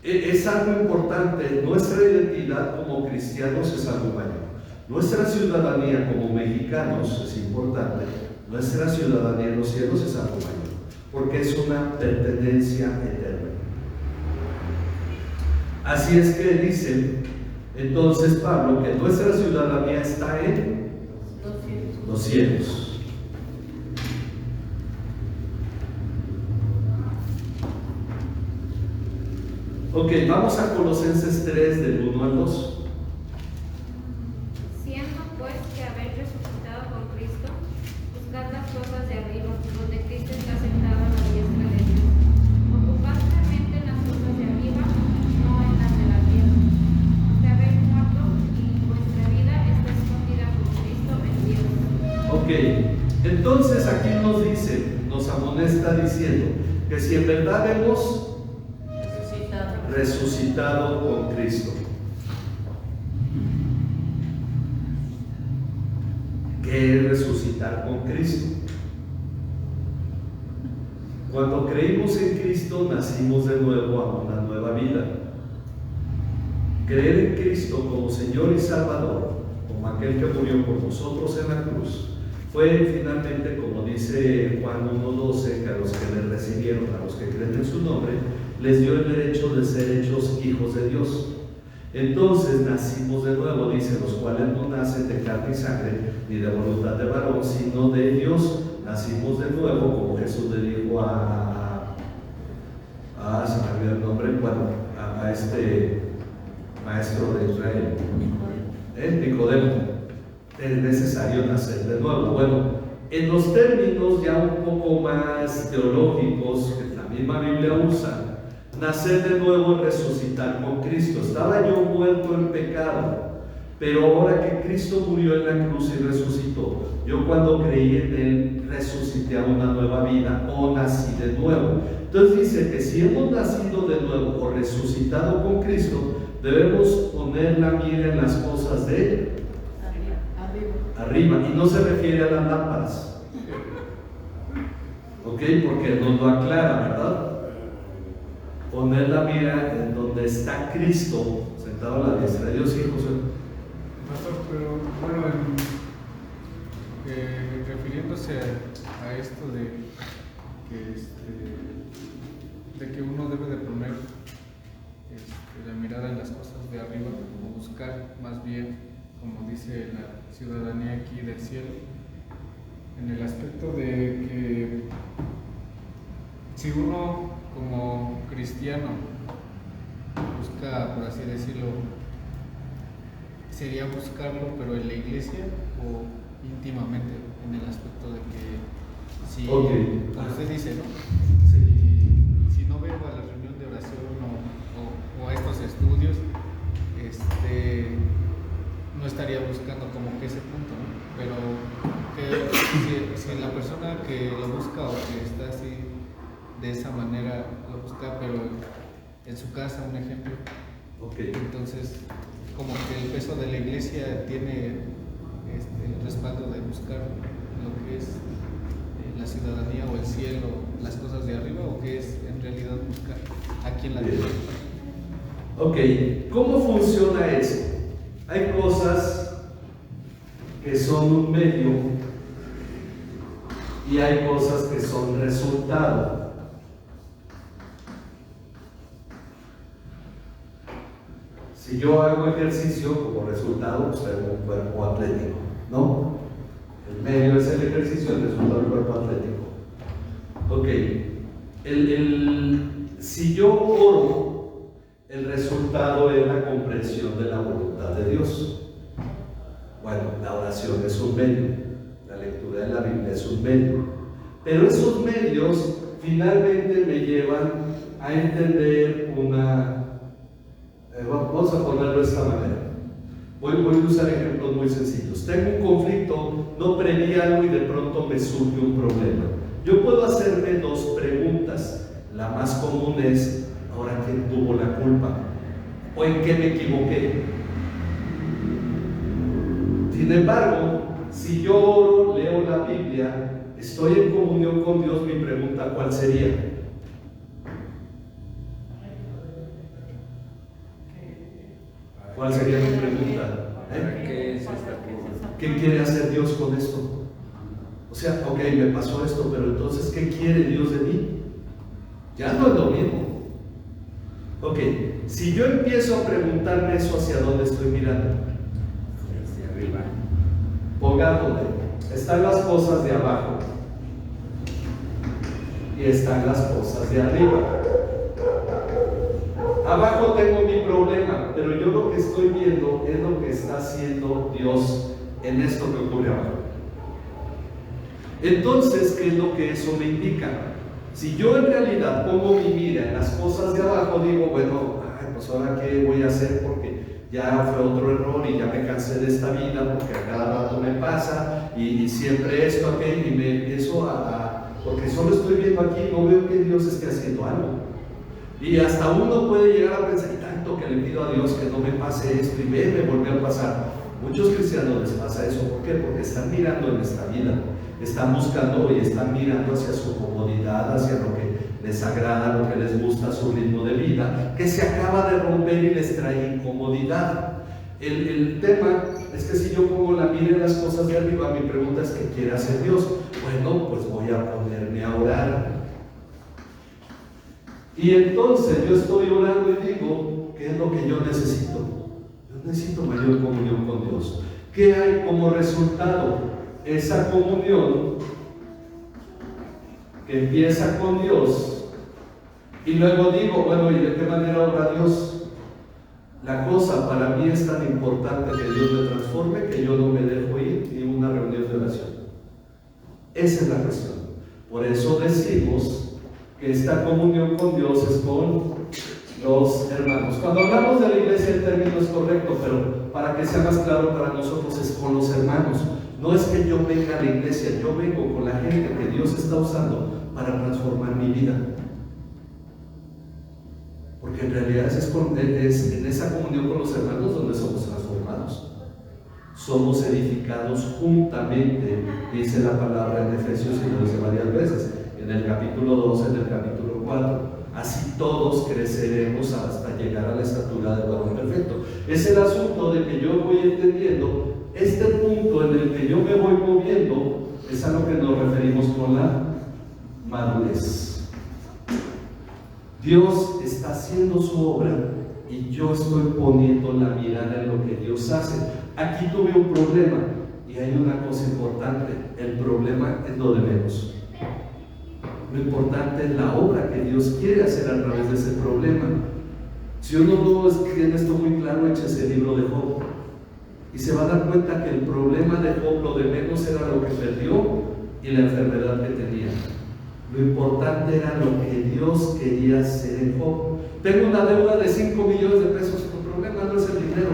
es algo importante. Nuestra identidad como cristianos es algo mayor. Nuestra ciudadanía como mexicanos es importante. Nuestra ciudadanía en los cielos es algo mayor, porque es una pertenencia eterna. Así es que dice entonces Pablo que nuestra ciudadanía está en los cielos. Ok, vamos a Colosenses 3 del 1 al 2. Siendo pues que habéis resucitado con Cristo, buscad las cosas de arriba, donde Cristo está sentado a la diestra de Dios. Ocupad la mente en las cosas de arriba, no en las de la tierra. Que habéis muerto y vuestra vida está escondida con Cristo en Dios. Ok, entonces aquí nos dice, nos amonesta diciendo que si en verdad hemos resucitado con Cristo. ¿Qué es resucitar con Cristo? Cuando creímos en Cristo, nacimos de nuevo a una nueva vida. Creer en Cristo como Señor y Salvador, como aquel que murió por nosotros en la cruz, fue finalmente, como dice Juan 1:12, que a los que le recibieron, a los que creen en su nombre, les dio el derecho de ser hechos hijos de Dios. Entonces nacimos de nuevo, dice, los cuales no nacen de carne y sangre, ni de voluntad de varón, sino de Dios. Nacimos de nuevo, como Jesús le dijo se me olvidó el nombre, bueno, a este maestro de Israel, Nicodemo. Es necesario nacer de nuevo. Bueno, en los términos ya un poco más teológicos que la misma Biblia usa, nacer de nuevo es resucitar con Cristo. Estaba yo muerto en pecado, pero ahora que Cristo murió en la cruz y resucitó, yo cuando creí en Él resucité a una nueva vida o nací de nuevo. Entonces dice que si hemos nacido de nuevo o resucitado con Cristo, debemos poner la mira en las cosas de arriba, y no se refiere a las lámparas, ok, porque nos lo aclara, ¿verdad? Poner la mira en donde está Cristo sentado a la diestra de Dios. Y José. Pastor, pero bueno, refiriéndose a esto de que uno debe de poner la mirada en las cosas de arriba, o buscar más bien, como dice la ciudadanía aquí del cielo, en el aspecto de que si uno como cristiano busca, por así decirlo, sería buscarlo, pero en la iglesia o íntimamente, en el aspecto de que si, como usted dice, ¿no? Si no vengo a la reunión de oración o a estos estudios, no estaría buscando como que ese punto, ¿no? Pero que si la persona que lo busca o que está así de esa manera lo busca, pero en su casa, un ejemplo, entonces como que el peso de la iglesia tiene el respaldo de buscar lo que es la ciudadanía o el cielo, las cosas de arriba, o que es en realidad buscar aquí en la tierra. Ok, ¿cómo funciona eso? Hay cosas que son un medio y hay cosas que son resultado. Si yo hago ejercicio, como resultado, pues tengo un cuerpo atlético, ¿no? El medio es el ejercicio, el resultado del cuerpo atlético. Ok, si yo oro, el resultado es la comprensión de la voluntad de Dios. Bueno, la oración es un medio, la lectura de la Biblia es un medio, pero esos medios finalmente me llevan a entender vamos a ponerlo de esta manera. Voy a usar ejemplos muy sencillos. Tengo un conflicto, no preví algo y de pronto me surge un problema. Yo puedo hacerme dos preguntas. La más común es: ¿ahora quién tuvo la culpa? ¿O en qué me equivoqué? Sin embargo, si yo oro, leo la Biblia, estoy en comunión con Dios, mi pregunta, ¿cuál sería? ¿Cuál sería mi pregunta? ¿Qué es esta cosa? ¿Qué quiere hacer Dios con esto? O sea, ok, me pasó esto, pero entonces, ¿qué quiere Dios de mí? Ya no es lo mismo. Ok, si yo empiezo a preguntarme eso, ¿hacia dónde estoy mirando? Hacia arriba. Pongámosle, están las cosas de abajo y están las cosas de arriba. Abajo tengo mi problema, pero yo lo que estoy viendo es lo que está haciendo Dios en esto que ocurre abajo. Entonces, ¿qué es lo que eso me indica? Si yo en realidad pongo mi mira en las cosas de abajo, digo, bueno, pues ahora qué voy a hacer, porque ya fue otro error y ya me cansé de esta vida, porque a cada rato me pasa y siempre esto, aquello, y me empiezo porque solo estoy viendo aquí, no veo que Dios esté haciendo algo. Y hasta uno puede llegar a pensar, tanto que le pido a Dios que no me pase esto, y me volvió a pasar. Muchos cristianos les pasa eso. ¿Por qué? Porque están mirando en esta vida, están buscando y están mirando hacia su comodidad, hacia lo que les agrada, lo que les gusta, su ritmo de vida, que se acaba de romper y les trae incomodidad. El tema es que si yo pongo la mira en las cosas de arriba, mi pregunta es: ¿qué quiere hacer Dios? Bueno, pues voy a ponerme a orar. Y entonces yo estoy orando y digo, ¿qué es lo que yo necesito? Yo necesito mayor comunión con Dios. ¿Qué hay como resultado? Esa comunión que empieza con Dios. Y luego digo, bueno, ¿y de qué manera ora Dios? La cosa para mí es tan importante que Dios me transforme que yo no me dejo ir ni una reunión de oración. Esa es la cuestión. Por eso decimos que esta comunión con Dios es con los hermanos. Cuando hablamos de la iglesia el término es correcto, pero para que sea más claro para nosotros es con los hermanos. No es que yo venga a la iglesia, yo vengo con la gente que Dios está usando para transformar mi vida. Porque en realidad es en esa comunión con los hermanos donde somos transformados. Somos edificados juntamente, dice la palabra en Efesios y lo dice varias veces, en el capítulo 12, en el capítulo 4. Así todos creceremos hasta llegar a la estatura del varón perfecto. Es el asunto de que yo voy entendiendo este punto en el que yo me voy moviendo, es a lo que nos referimos con la madurez. Dios está haciendo su obra y yo estoy poniendo la mirada en lo que Dios hace. Aquí tuve un problema y hay una cosa importante: el problema es lo de menos. Lo importante es la obra que Dios quiere hacer a través de ese problema. Si uno no tiene esto muy claro, échese el libro de Job y se va a dar cuenta que el problema de Job, lo de menos era lo que perdió y la enfermedad que tenía. Lo importante era lo que Dios quería hacer en Job. Tengo una deuda de 5 millones de pesos. Tu problema no es el dinero,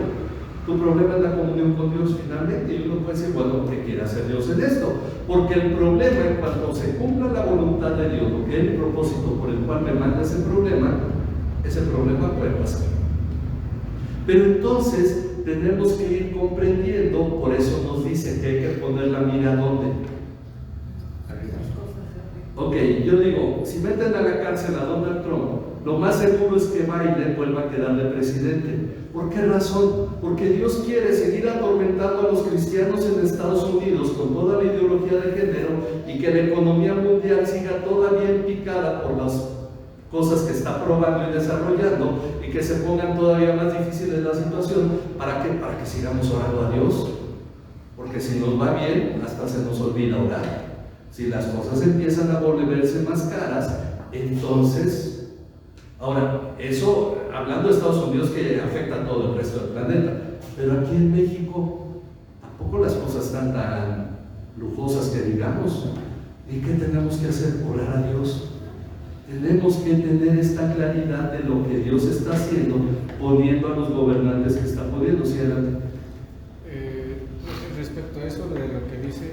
tu problema es la comunión con Dios finalmente. Y uno puede decir, bueno, ¿qué quiere hacer Dios en esto? Porque el problema, en cuanto se cumpla la voluntad de Dios, lo que es el propósito por el cual me manda ese problema puede pasar. Pero entonces tenemos que ir comprendiendo, por eso nos dice que hay que poner la mira ¿dónde? Ok, yo digo, si meten a la cárcel a Donald Trump, lo más seguro es que Biden vuelva a quedar de presidente. ¿Por qué razón? Porque Dios quiere seguir atormentando a los cristianos en Estados Unidos con toda la ideología de género y que la economía mundial siga todavía picada por las cosas que está probando y desarrollando, y que se pongan todavía más difíciles la situación. ¿Para qué? Para que sigamos orando a Dios. Porque si nos va bien, hasta se nos olvida orar. Si las cosas empiezan a volverse más caras, entonces... Ahora, eso hablando de Estados Unidos, que afecta a todo el resto del planeta, pero aquí en México tampoco las cosas están tan lujosas que digamos. ¿Y qué tenemos que hacer? Orar a Dios. Tenemos que tener esta claridad de lo que Dios está haciendo, poniendo a los gobernantes que está poniendo. ¿Sí, adelante? Respecto a eso de lo que dice,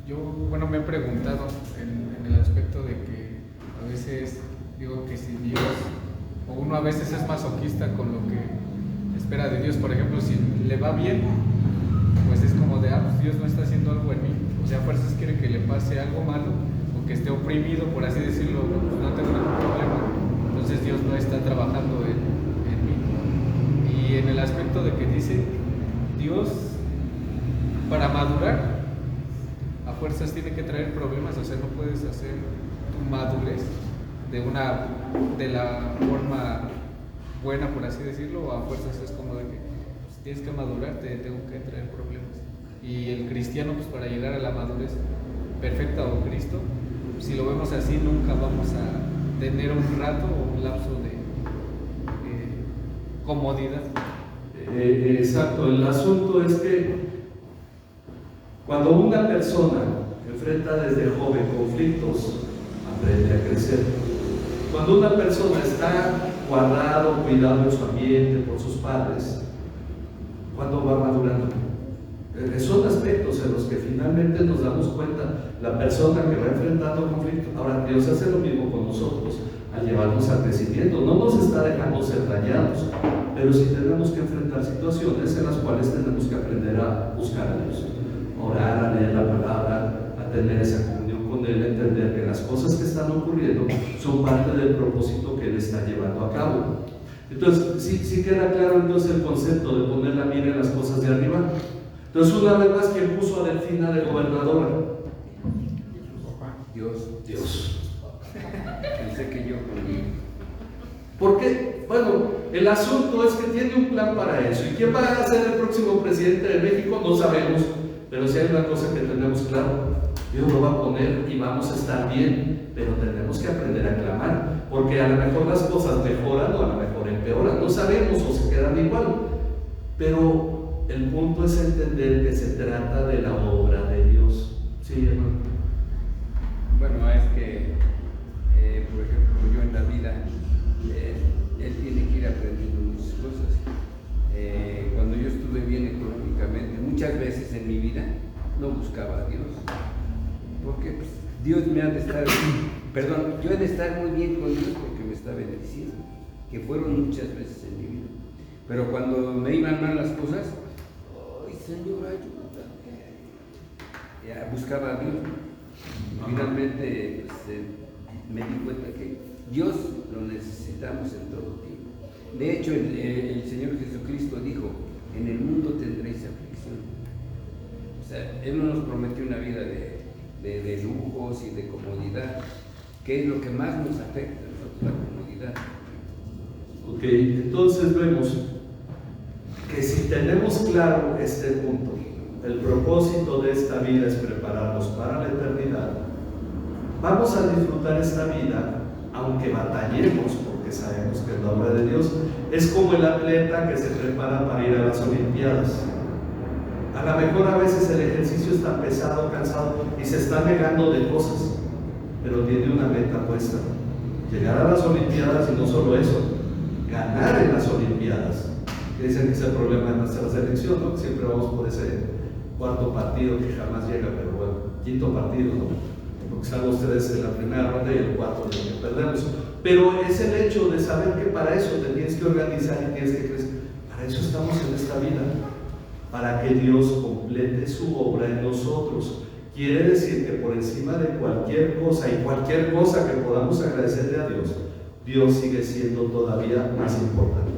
yo me he preguntado en el aspecto de que a veces digo que si Dios, o uno a veces es masoquista con lo que espera de Dios. Por ejemplo, si le va bien, pues es como de, pues Dios no está haciendo algo en mí. O sea, a fuerzas quiere que le pase algo malo, o que esté oprimido, por así decirlo, pues no tengo ningún problema. Entonces Dios no está trabajando en mí. Y en el aspecto de que dice, Dios, para madurar, a fuerzas tiene que traer problemas. O sea, no puedes hacer tu madurez de la forma buena, por así decirlo, o a fuerzas es como de que pues, tienes que madurar, te tengo que traer problemas. Y el cristiano, pues para llegar a la madurez perfecta, o Cristo, si lo vemos así, nunca vamos a tener un rato o un lapso de comodidad. Exacto, el asunto es que cuando una persona enfrenta desde joven conflictos, aprende a crecer. Cuando una persona está guardado, cuidado en su ambiente por sus padres, ¿cuándo va madurando? Son aspectos en los que finalmente nos damos cuenta, la persona que va enfrentando conflictos. Ahora, Dios hace lo mismo con nosotros, al llevarnos al crecimiento. No nos está dejando ser dañados, pero sí tenemos que enfrentar situaciones en las cuales tenemos que aprender a buscar a Dios, a orar, a leer la palabra, a tener esa comunión con Él, entender que las cosas que están ocurriendo son parte del propósito que Él está llevando a cabo. Entonces, sí queda claro entonces el concepto de poner la mira en las cosas de arriba. Entonces, una vez más, ¿quién puso a Delfina de gobernadora? Dios. Pensé que yo conmigo. ¿Por qué? Bueno, el asunto es que tiene un plan para eso. ¿Y quién va a ser el próximo presidente de México? No sabemos. Pero si hay una cosa que tenemos claro, Dios lo va a poner y vamos a estar bien. Pero tenemos que aprender a clamar, porque a lo mejor las cosas mejoran o a lo mejor empeoran. No sabemos o se quedan igual. Pero el punto es entender que se trata de la obra de Dios. Sí, hermano. Bueno, es que, por ejemplo, yo en la vida, él tiene que ir aprendiendo muchas cosas. Cuando yo estuve bien económicamente, muchas veces en mi vida no buscaba a Dios. Porque pues, Dios me ha de estar, yo he de estar muy bien con Dios porque me está bendiciendo, que fueron muchas veces en mi vida. Pero cuando me iban mal las cosas, ¡ay, Señor, ayúdame! Ya buscaba a Dios. Finalmente pues, me di cuenta que Dios lo necesitamos en todo tiempo. De hecho, el Señor Jesucristo dijo, en el mundo tendréis aflicción. O sea, Él no nos prometió una vida de lujos y de comodidad, que es lo que más nos afecta, la comodidad. Ok, entonces vemos que si tenemos claro este punto, el propósito de esta vida es prepararnos para la eternidad, vamos a disfrutar esta vida, aunque batallemos, porque sabemos que es la obra de Dios. Es como el atleta que se prepara para ir a las Olimpiadas. A lo mejor a veces el ejercicio está pesado, cansado y se está negando de cosas, pero tiene una meta puesta: llegar a las Olimpiadas, y no solo eso, ganar en las Olimpiadas. Que dicen que es el problema de nuestra selección, ¿no? Siempre vamos por ese cuarto partido que jamás llega, pero bueno, quinto partido, ¿no? Porque están ustedes en la primera ronda y el cuarto de que perdemos. Pero es el hecho de saber que para eso te tienes que organizar y tienes que crecer. Para eso estamos en esta vida, para que Dios complete su obra en nosotros. Quiere decir que por encima de cualquier cosa y cualquier cosa que podamos agradecerle a Dios, Dios sigue siendo todavía más importante.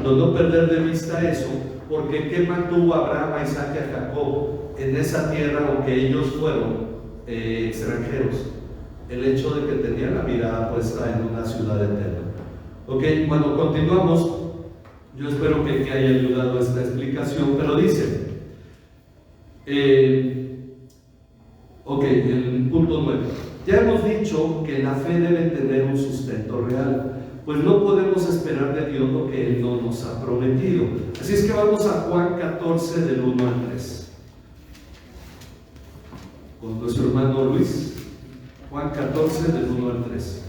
No perder de vista eso, porque ¿qué mantuvo a Abraham, a Isaac y a Jacob en esa tierra, aunque ellos fueron extranjeros? El hecho de que tenían la mirada puesta en una ciudad eterna. Ok, bueno, continuamos. Yo espero que haya ayudado esta explicación, pero dice, ok, el punto 9. Ya hemos dicho que la fe debe tener un sustento real, pues no podemos esperar de Dios lo que Él no nos ha prometido. Así es que vamos a Juan 14 del 1 al 3. Con nuestro hermano Luis. Juan 14 del 1 al 3.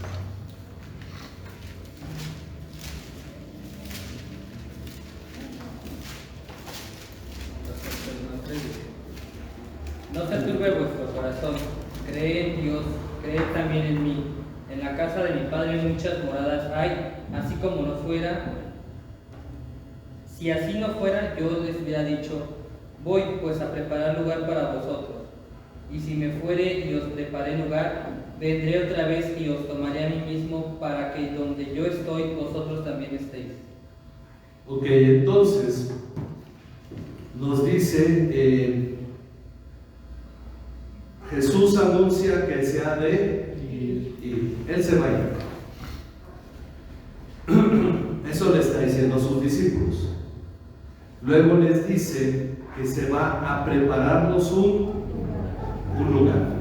No se turbe vuestro corazón, creed en Dios, creed también en mí. En la casa de mi Padre muchas moradas hay, así como no fuera. Si así no fuera, yo les hubiera dicho, voy pues a preparar lugar para vosotros. Y si me fuere y os preparé lugar, vendré otra vez y os tomaré a mí mismo, para que donde yo estoy, vosotros también estéis. Ok, entonces nos dice, Jesús anuncia que se ha de ir. Él se va a ir. Eso le está diciendo a sus discípulos. Luego les dice que se va a prepararnos un lugar.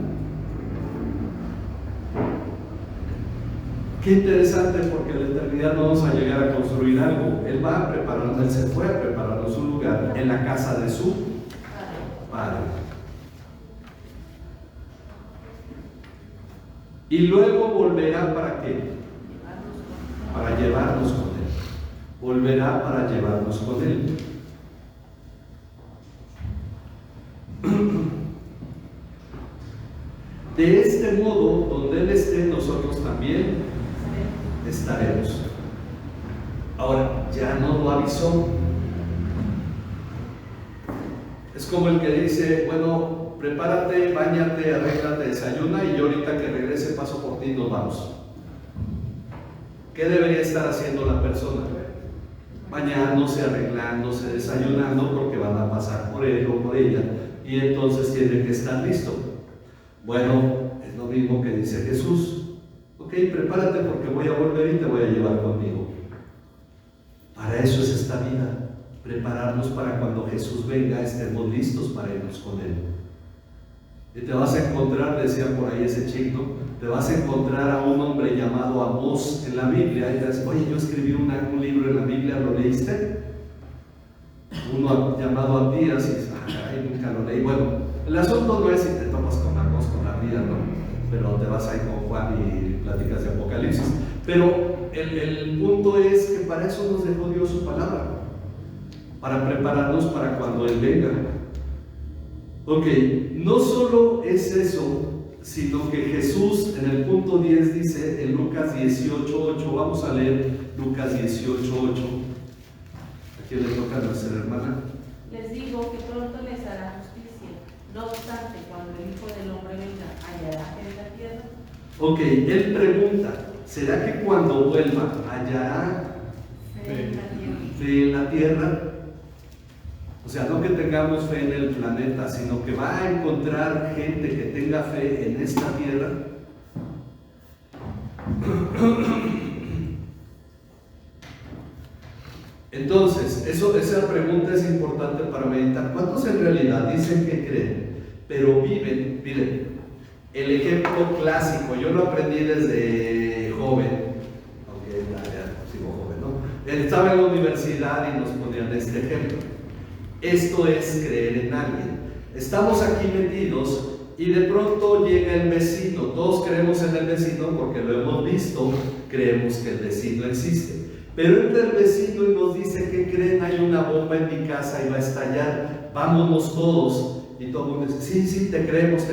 Qué interesante, porque en la eternidad no vamos a llegar a construir algo. Él va a prepararnos, Él se fue a prepararnos un lugar en la casa de su Padre. Y luego volverá ¿para qué? Para llevarnos con Él. Volverá para llevarnos con Él. De este modo, donde Él esté, nosotros también estaremos. Ahora, ya no lo avisó. Es como el que dice, bueno, prepárate, báñate, arréglate, desayuna y yo ahorita que regrese paso por ti y nos vamos. ¿Qué debería estar haciendo la persona? Bañándose, arreglándose, desayunando, porque van a pasar por él o por ella y entonces tiene que estar listo. Bueno, es lo mismo que dice Jesús. Ok, prepárate porque voy a volver y te voy a llevar conmigo. Para eso es esta vida, prepararnos para cuando Jesús venga estemos listos para irnos con Él. Y te vas a encontrar, decía por ahí ese chico, te vas a encontrar a un hombre llamado Amós en la Biblia y te dices, oye, yo escribí un libro en la Biblia, ¿lo leíste? Uno llamado Abdías y dices, ay, nunca lo leí. Bueno, el asunto no es si te tomas con Amós, con Abdías, ¿no? Pero te vas ahí con Juan y platicas de Apocalipsis. Pero el punto es que para eso nos dejó Dios su palabra, para prepararnos para cuando Él venga. Ok, no solo es eso, sino que Jesús en el punto 10 dice en Lucas 18:8, vamos a leer Lucas 18:8. ¿A quién le toca a nuestra hermana? Les digo que pronto les hará justicia. No obstante, cuando el Hijo del Hombre venga, hallará fe en la tierra. Ok, él pregunta, ¿será que cuando vuelva hallará fe en la tierra? O sea, no que tengamos fe en el planeta, sino que va a encontrar gente que tenga fe en esta tierra. Entonces, esa pregunta es importante para meditar. ¿Cuántos en realidad dicen que creen, pero viven? Miren, el ejemplo clásico, yo lo aprendí desde joven, aunque ya sigo joven, ¿no? Él estaba en la universidad y nos ponían este ejemplo. Esto es creer en alguien. Estamos aquí metidos y de pronto llega el vecino. Todos creemos en el vecino porque lo hemos visto, creemos que el vecino existe. Pero entra el vecino y nos dice que creen, hay una bomba en mi casa y va a estallar, vámonos todos. Y todo el mundo dice, sí, te creemos,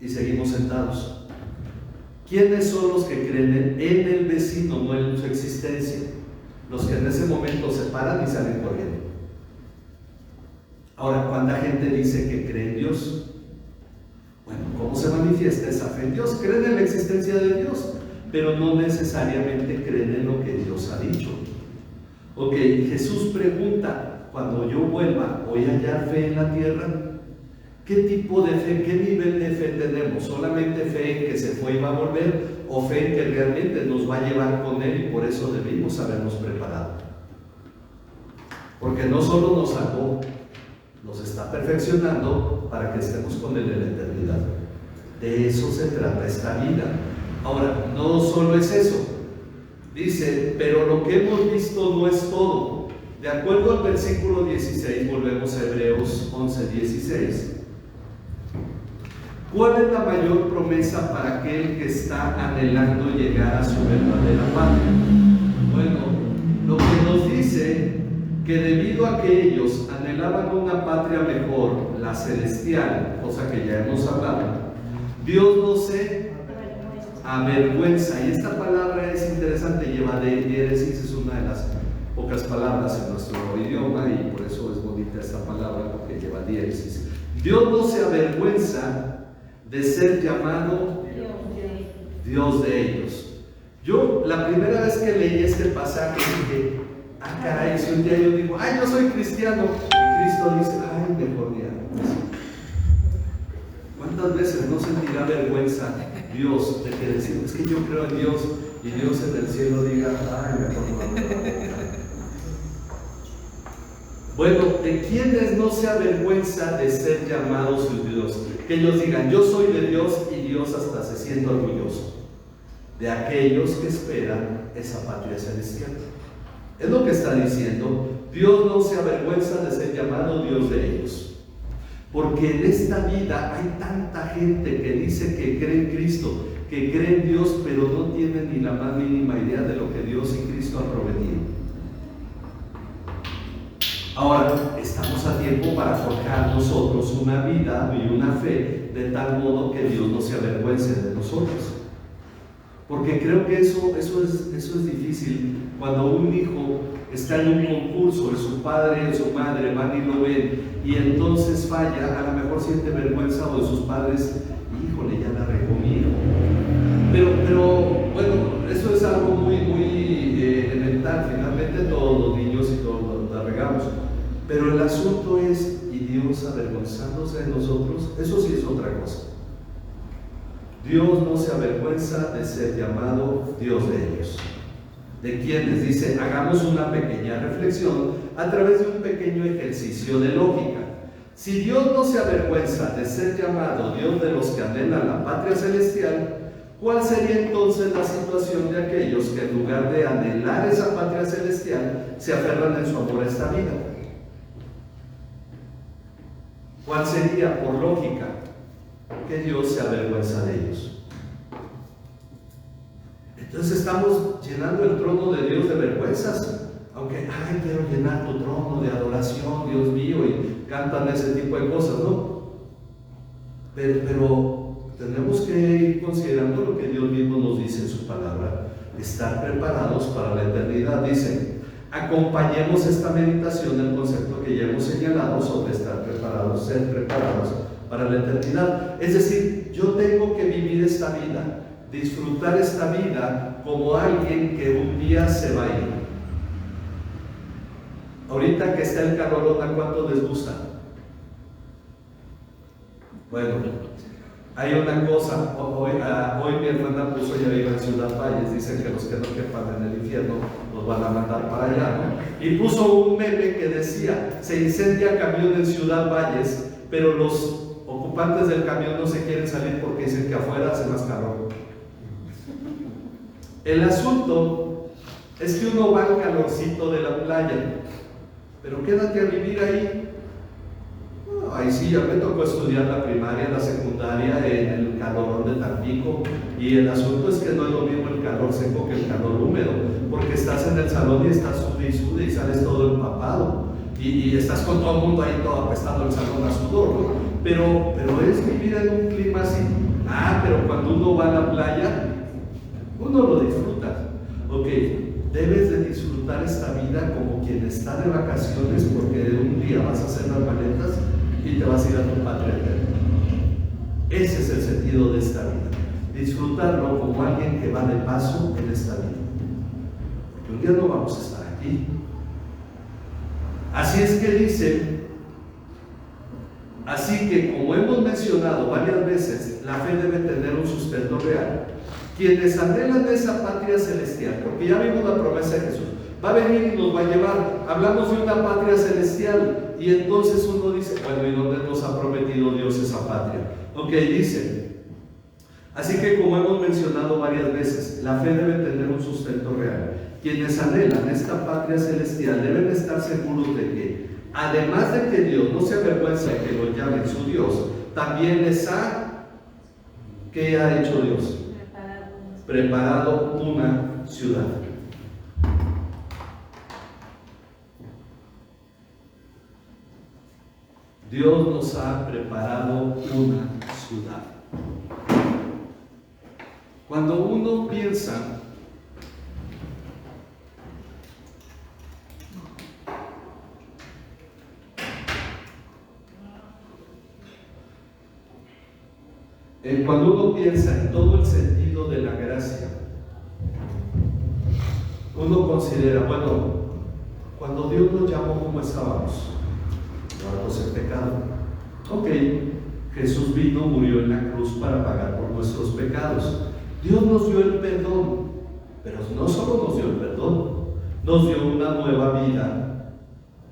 y seguimos sentados. ¿Quiénes son los que creen en el vecino, no en su existencia? Los que en ese momento se paran y salen corriendo. Ahora, ¿cuánta gente dice que cree en Dios? Bueno, ¿cómo se manifiesta esa fe en Dios? Creen en la existencia de Dios. pero no necesariamente creen en lo que Dios ha dicho. Ok, Jesús pregunta, cuando yo vuelva, ¿voy a hallar fe en la tierra? ¿Qué tipo de fe, qué nivel de fe tenemos? ¿Solamente fe en que se fue y va a volver? ¿O fe en que realmente nos va a llevar con Él y por eso debimos habernos preparado? Porque no solo nos salvó, nos está perfeccionando para que estemos con Él en la eternidad. De eso se trata esta vida. Ahora, no solo es eso. Dice, pero lo que hemos visto no es todo. De acuerdo al versículo 16, volvemos a Hebreos 11:16. ¿Cuál es la mayor promesa para aquel que está anhelando llegar a su verdadera patria? Bueno, lo que nos dice que debido a que ellos anhelaban una patria mejor, la celestial, cosa que ya hemos hablado, Dios no se avergüenza. Y esta palabra es interesante, lleva de diéresis, es una de las pocas palabras en nuestro idioma y por eso es bonita esta palabra, porque lleva diéresis. Dios no se avergüenza de ser llamado Dios de ellos. Yo la primera vez que leí este pasaje dije, caray, si un día yo digo, yo soy cristiano, y Cristo dice, mejor día. ¿Cuántas veces no sentirá vergüenza Dios de que decir, es que yo creo en Dios, y Dios en el cielo diga, mejor no? Bueno, ¿de quiénes no se avergüenza de ser llamados su Dios? Que ellos digan, yo soy de Dios, y Dios hasta se siente orgulloso. De aquellos que esperan esa patria celestial. Es lo que está diciendo. Dios no se avergüenza de ser llamado Dios de ellos. Porque en esta vida hay tanta gente que dice que cree en Cristo, que cree en Dios, pero no tiene ni la más mínima idea de lo que Dios y Cristo han prometido. Ahora, estamos a tiempo para forjar nosotros una vida y una fe de tal modo que Dios no se avergüence de nosotros. Porque creo que eso es difícil. Cuando un hijo está en un concurso y su padre y su madre van y lo ven y entonces falla, a lo mejor siente vergüenza o de sus padres, híjole, ya la regó mi hijo. Pero bueno, eso es algo muy elemental. Finalmente todos los niños y todos la regamos. Pero el asunto es, ¿y Dios avergonzándose de nosotros? Eso sí es otra cosa. Dios no se avergüenza de ser llamado Dios de ellos. ¿De quiénes? Dice, hagamos una pequeña reflexión a través de un pequeño ejercicio de lógica. Si Dios no se avergüenza de ser llamado Dios de los que anhelan la patria celestial, ¿cuál sería entonces la situación de aquellos que en lugar de anhelar esa patria celestial se aferran en su amor a esta vida? ¿Cuál sería, por lógica, que Dios se avergüenza de ellos? Entonces estamos llenando el trono de Dios de vergüenzas. Aunque, quiero llenar tu trono de adoración, Dios mío, y cantan ese tipo de cosas, ¿no? Pero tenemos que ir considerando lo que Dios mismo nos dice en su palabra, estar preparados para la eternidad. Dice, acompañemos esta meditación del concepto que ya hemos señalado sobre estar preparados, ser preparados para la eternidad. Es decir, yo tengo que vivir esta vida, disfrutar esta vida como alguien que un día se va a ir. Ahorita que está el calorón, ¿a cuánto les gusta? Bueno, hay una cosa, hoy mi hermana puso, ya vive en Ciudad Valles, dicen que los que no quepan en el infierno los van a mandar para allá, ¿no? Y puso un meme que decía, se incendia camión en Ciudad Valles, pero los ocupantes del camión no se quieren salir porque dicen que afuera hace más calor. El asunto es que uno va al calorcito de la playa, pero quédate a vivir ahí. Ahí sí, ya me tocó estudiar la primaria, la secundaria en el calorón de Tampico, y el asunto es que no es lo mismo el calor seco que el calor húmedo, porque estás en el salón y estás sude y sales todo empapado, y estás con todo el mundo ahí todo apestado el salón a sudor, ¿no? Pero es vivir en un clima así. Pero cuando uno va a la playa, uno lo disfruta. Ok, debes de disfrutar esta vida como quien está de vacaciones, porque un día vas a hacer las maletas y te vas a ir a tu patria eterna. Ese es el sentido de esta vida. disfrutarlo como alguien que va de paso en esta vida. Porque un día no vamos a estar aquí. Así es que dice, así que como hemos mencionado varias veces, la fe debe tener un sustento real. Quienes anhelan esa patria celestial, porque ya vimos la promesa de Jesús, va a venir y nos va a llevar. Hablamos de una patria celestial y entonces uno dice, bueno, ¿y dónde nos ha prometido Dios esa patria? Ok, dice, así que como hemos mencionado varias veces, la fe debe tener un sustento real. Quienes anhelan esta patria celestial deben estar seguros de que, además de que Dios no se avergüenza de que lo llamen su Dios, también les ha, ¿qué ha hecho Dios? Preparado una ciudad. Dios nos ha preparado una ciudad. Cuando uno piensa en todo el sentido de la gracia, uno considera, bueno, cuando Dios nos llamó, ¿cómo estábamos? Muertos en pecado. Ok, Jesús vino, murió en la cruz para pagar por nuestros pecados. Dios nos dio el perdón, pero no solo nos dio el perdón, nos dio una nueva vida,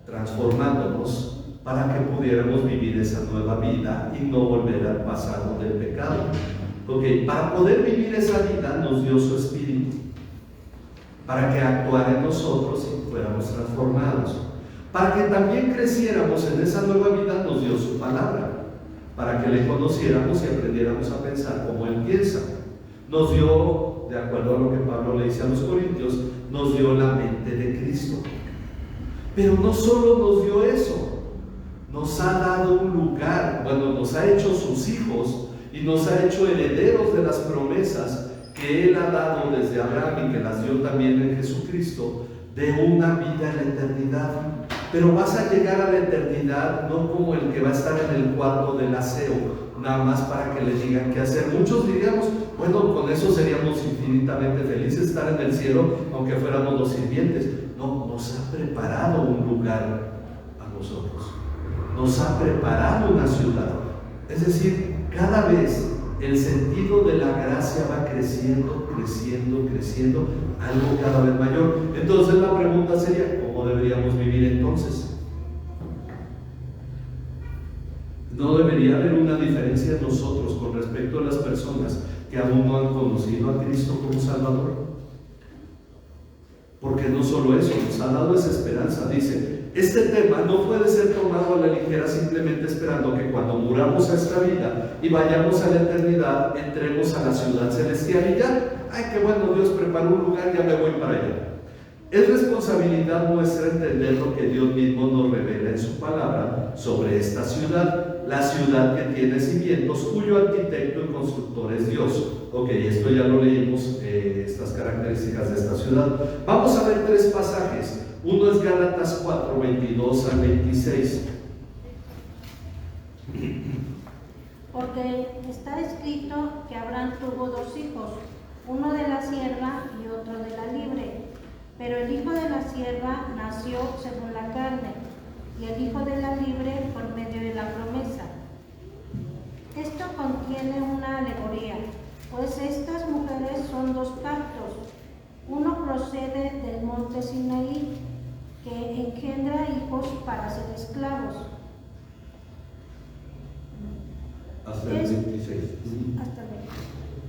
transformándonos para que pudiéramos vivir esa nueva vida y no volver al pasado del pecado. Ok, para poder vivir esa vida nos dio su Espíritu, para que actuara en nosotros y fuéramos transformados. Para que también creciéramos en esa nueva vida nos dio su palabra, para que le conociéramos y aprendiéramos a pensar como Él piensa. Nos dio, de acuerdo a lo que Pablo le dice a los Corintios, nos dio la mente de Cristo. Pero no solo nos dio eso, nos ha dado un lugar, bueno, nos ha hecho sus hijos y nos ha hecho herederos de las promesas que Él ha dado desde Abraham y que las dio también en Jesucristo, de una vida en la eternidad. Pero vas a llegar a la eternidad no como el que va a estar en el cuarto del aseo, nada más para que le digan qué hacer. Muchos diríamos, bueno, con eso seríamos infinitamente felices, estar en el cielo, aunque fuéramos los sirvientes. No, nos ha preparado un lugar a nosotros. Nos ha preparado una ciudad. Es decir, cada vez el sentido de la gracia va creciendo, creciendo, creciendo, algo cada vez mayor. Entonces la pregunta sería, ¿cómo deberíamos vivir entonces? ¿No debería haber una diferencia en nosotros con respecto a las personas que aún no han conocido a Cristo como Salvador? Porque no solo eso, nos ha dado esa esperanza. Dice, este tema no puede ser tomado a la ligera simplemente esperando que cuando muramos a esta vida y vayamos a la eternidad, entremos a la ciudad celestial y ya, ay, qué bueno, Dios preparó un lugar, ya me voy para allá. Es responsabilidad nuestra entender lo que Dios mismo nos revela en su palabra sobre esta ciudad, la ciudad que tiene cimientos, cuyo arquitecto y constructor es Dios. Ok, esto ya lo leímos, estas características de esta ciudad. Vamos a ver tres pasajes. Uno es Gálatas 4, 22 al 26. Porque está escrito que Abraham tuvo dos hijos, uno de la sierva y otro de la libre. Pero el hijo de la sierva nació según la carne, y el hijo de la libre por medio de la promesa. Esto contiene una alegoría, pues estas mujeres son dos pactos. Uno procede del monte Sinaí, que engendra hijos para ser esclavos. Hasta el 26. Hasta el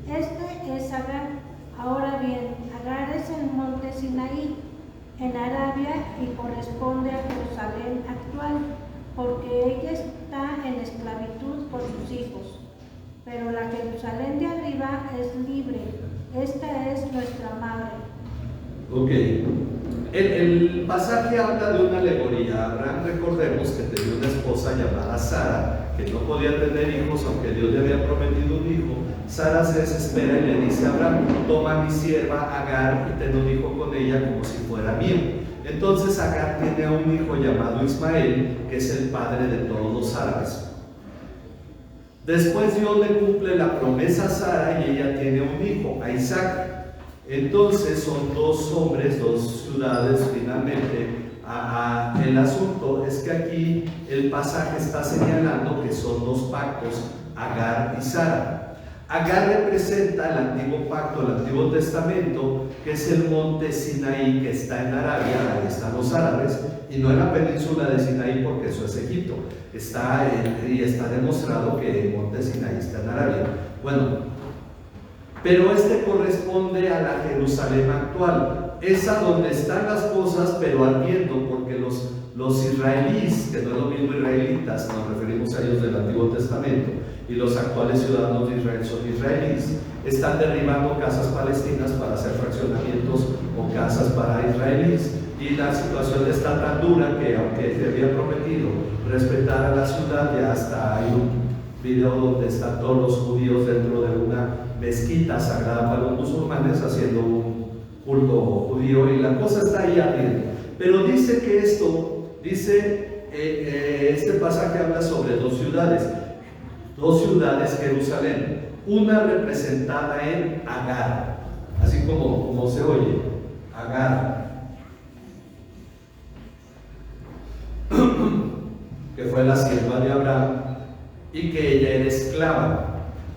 20. Este es Agar. Ahora bien, Agar es el monte Sinaí, en Arabia, y corresponde a Jerusalén actual, porque ella está en esclavitud por sus hijos. Pero la Jerusalén de arriba es libre. Esta es nuestra madre. Ok. El pasaje habla de una alegoría. Abraham, recordemos que tenía una esposa llamada Sara, que no podía tener hijos, aunque Dios le había prometido un hijo. Sara se desespera y le dice a Abraham, toma a mi sierva Agar y ten un hijo con ella como si fuera mío. Entonces Agar tiene a un hijo llamado Ismael, que es el padre de todos los árabes. Después Dios le cumple la promesa a Sara y ella tiene un hijo, a Isaac. Entonces son dos hombres, dos ciudades finalmente. El asunto es que aquí el pasaje está señalando que son dos pactos, Agar y Sara. Agar representa el antiguo pacto, el Antiguo Testamento, que es el monte Sinaí que está en Arabia, ahí están los árabes, y no en la península de Sinaí porque eso es Egipto. Y está demostrado que el monte Sinaí está en Arabia. Bueno, pero este corresponde a la Jerusalén actual. Es a donde están las cosas, pero ardiendo, porque los israelíes, que no es lo mismo israelitas, nos referimos a ellos del Antiguo Testamento, y los actuales ciudadanos de Israel son israelíes, están derribando casas palestinas para hacer fraccionamientos o casas para israelíes. Y la situación está tan dura que, aunque se había prometido respetar a la ciudad, ya hasta hay un video donde están todos los judíos dentro de una mezquita sagrada para los musulmanes haciendo un culto judío, y la cosa está ahí ardiendo. Pero dice que este pasaje habla sobre dos ciudades, Jerusalén, una representada en Agar, así como se oye, Agar, que fue la sierva de Abraham y que ella era esclava.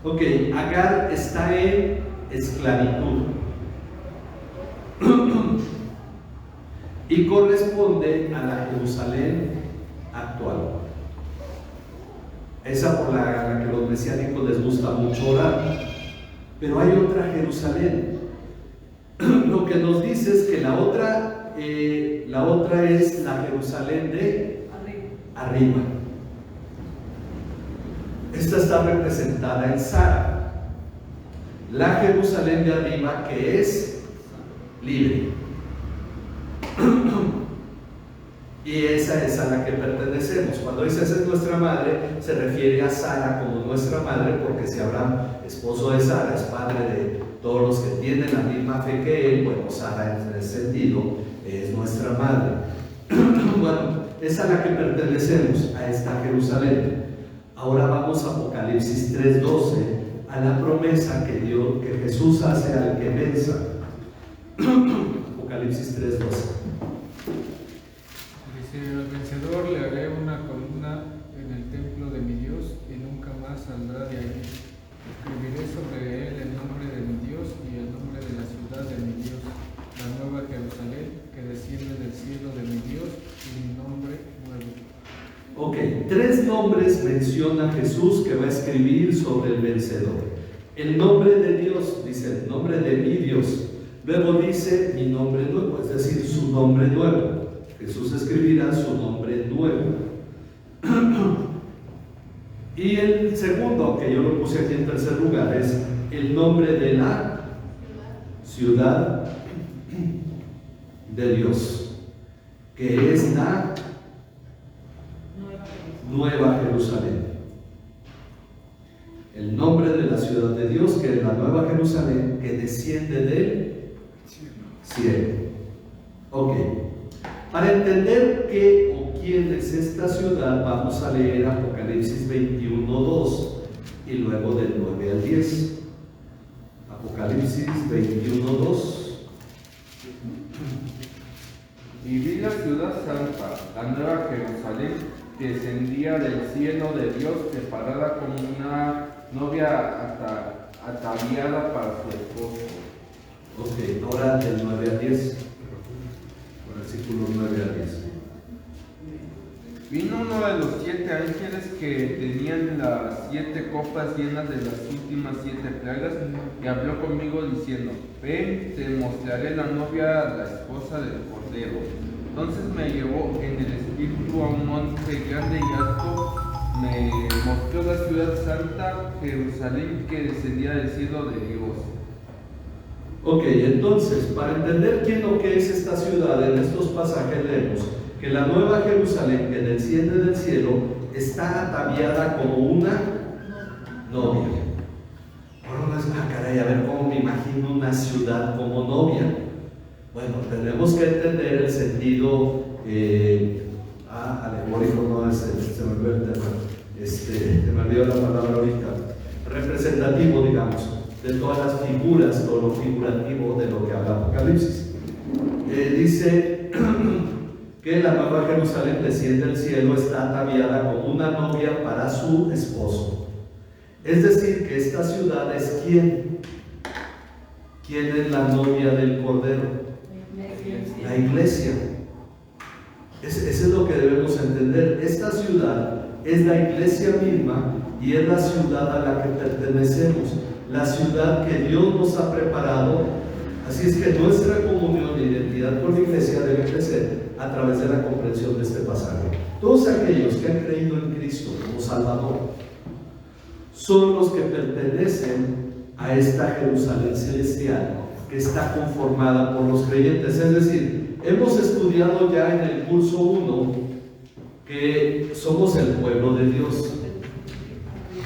Ok, Agar está en esclavitud y corresponde a la Jerusalén actual. Esa por la que los mesiánicos les gusta mucho orar. Pero hay otra Jerusalén. Lo que nos dice es que la otra es la Jerusalén de arriba. Esta está representada en Sara, la Jerusalén de arriba, que es libre. Y esa es a la que pertenecemos. Cuando dice esa es nuestra madre, se refiere a Sara como nuestra madre, porque si Abraham, esposo de Sara, es padre de todos los que tienen la misma fe que él, bueno, Sara en ese sentido es nuestra madre. Bueno, es a la que pertenecemos, a esta Jerusalén. Ahora vamos a Apocalipsis 3:12, a la promesa que Jesús hace al que venza. Apocalipsis 3:12. Dice: al vencedor le haré una columna en el templo de mi Dios y nunca más saldrá de ahí. Escribiré sobre él el nombre de mi Dios y el nombre de la ciudad de mi Dios, la nueva Jerusalén que desciende del cielo de mi Dios, y mi nombre nuevo. Ok, 3 nombres menciona Jesús que va a escribir sobre el vencedor. El nombre de Dios, dice el nombre de mi Dios. Luego dice mi nombre nuevo, es decir, su nombre nuevo. Jesús escribirá su nombre nuevo. Y el segundo, que yo lo puse aquí en tercer lugar, es el nombre de la ciudad de Dios, que es la Nueva Jerusalén. El nombre de la ciudad de Dios, que es la Nueva Jerusalén, que desciende del cielo. Ok. Para entender qué o quién es esta ciudad, vamos a leer Apocalipsis 21:2 y luego del 9 al 10. Apocalipsis 21:2. Y vi la ciudad santa, la nueva Jerusalén, que descendía del cielo de Dios, preparada como una novia ataviada para su esposo. Ok, ahora del 9 al 10. Versículos 9 al 10. Vino uno de los 7 ángeles que tenían las 7 copas llenas de las últimas 7 plagas, y habló conmigo diciendo: ven, te mostraré la novia, la esposa del Cordero. Entonces me llevó en el espíritu a un monte grande y alto, me mostró la ciudad santa, Jerusalén, que descendía del cielo de Dios. Ok, entonces, para entender quién o qué es esta ciudad, en estos pasajes leemos que la Nueva Jerusalén, que desciende del cielo, está ataviada como una novia. Ahora no es, caray, a ver cómo me imagino una ciudad como novia. Bueno, tenemos que entender el sentido alegórico, no es, se me olvidó el tema. se me olvidó la palabra ahorita, representativo, digamos, de todas las figuras, todo lo figurativo de lo que habla Apocalipsis. Dice que la nueva Jerusalén desciende del cielo, está ataviada como una novia para su esposo. Es decir, que esta ciudad es ¿quién? ¿Quién es la novia del Cordero? La iglesia. Eso es lo que debemos entender. Esta ciudad es la iglesia misma y es la ciudad a la que pertenecemos, la ciudad que Dios nos ha preparado. Así es que nuestra comunión e identidad con la iglesia debe crecer a través de la comprensión de este pasaje. Todos aquellos que han creído en Cristo como Salvador son los que pertenecen a esta Jerusalén celestial que está conformada por los creyentes. Es decir, hemos estudiado ya en el curso 1 que somos el pueblo de Dios,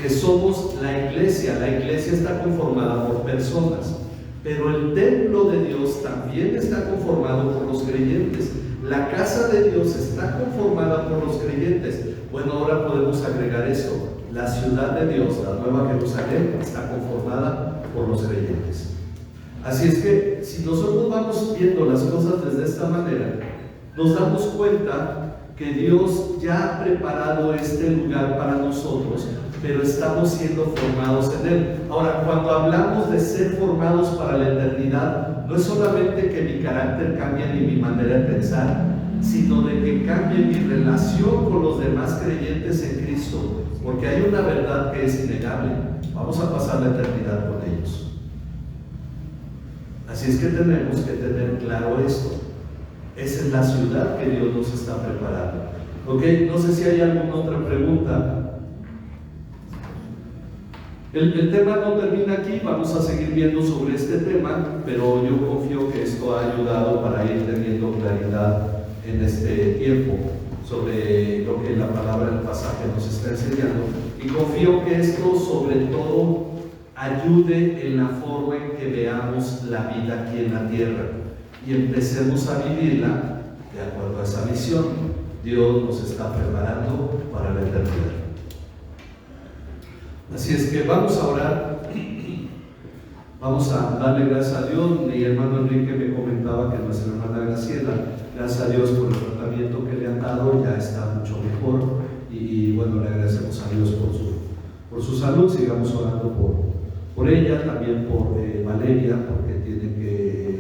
que somos la iglesia. La iglesia está conformada por personas, pero el templo de Dios también está conformado por los creyentes. La casa de Dios está conformada por los creyentes. Bueno, ahora podemos agregar esto: la ciudad de Dios, la nueva Jerusalén, está conformada por los creyentes. Así es que si nosotros vamos viendo las cosas desde esta manera, nos damos cuenta que Dios ya ha preparado este lugar para nosotros, pero estamos siendo formados en Él. Ahora, cuando hablamos de ser formados para la eternidad, no es solamente que mi carácter cambie ni mi manera de pensar, sino de que cambie mi relación con los demás creyentes en Cristo, porque hay una verdad que es innegable: vamos a pasar la eternidad con ellos. Así es que tenemos que tener claro esto. Esa es la ciudad que Dios nos está preparando. ¿Ok? No sé si hay alguna otra pregunta. El tema no termina aquí, vamos a seguir viendo sobre este tema, pero yo confío que esto ha ayudado para ir teniendo claridad en este tiempo sobre lo que la palabra del pasaje nos está enseñando, y confío que esto sobre todo ayude en la forma en que veamos la vida aquí en la tierra y empecemos a vivirla de acuerdo a esa misión. Dios nos está preparando para la eternidad. Así es que vamos a orar, vamos a darle gracias a Dios. Mi hermano Enrique me comentaba que nuestra hermana Graciela, gracias a Dios por el tratamiento que le han dado, ya está mucho mejor, y bueno, le agradecemos a Dios por su salud. Sigamos orando por ella, también por Valeria, porque tiene que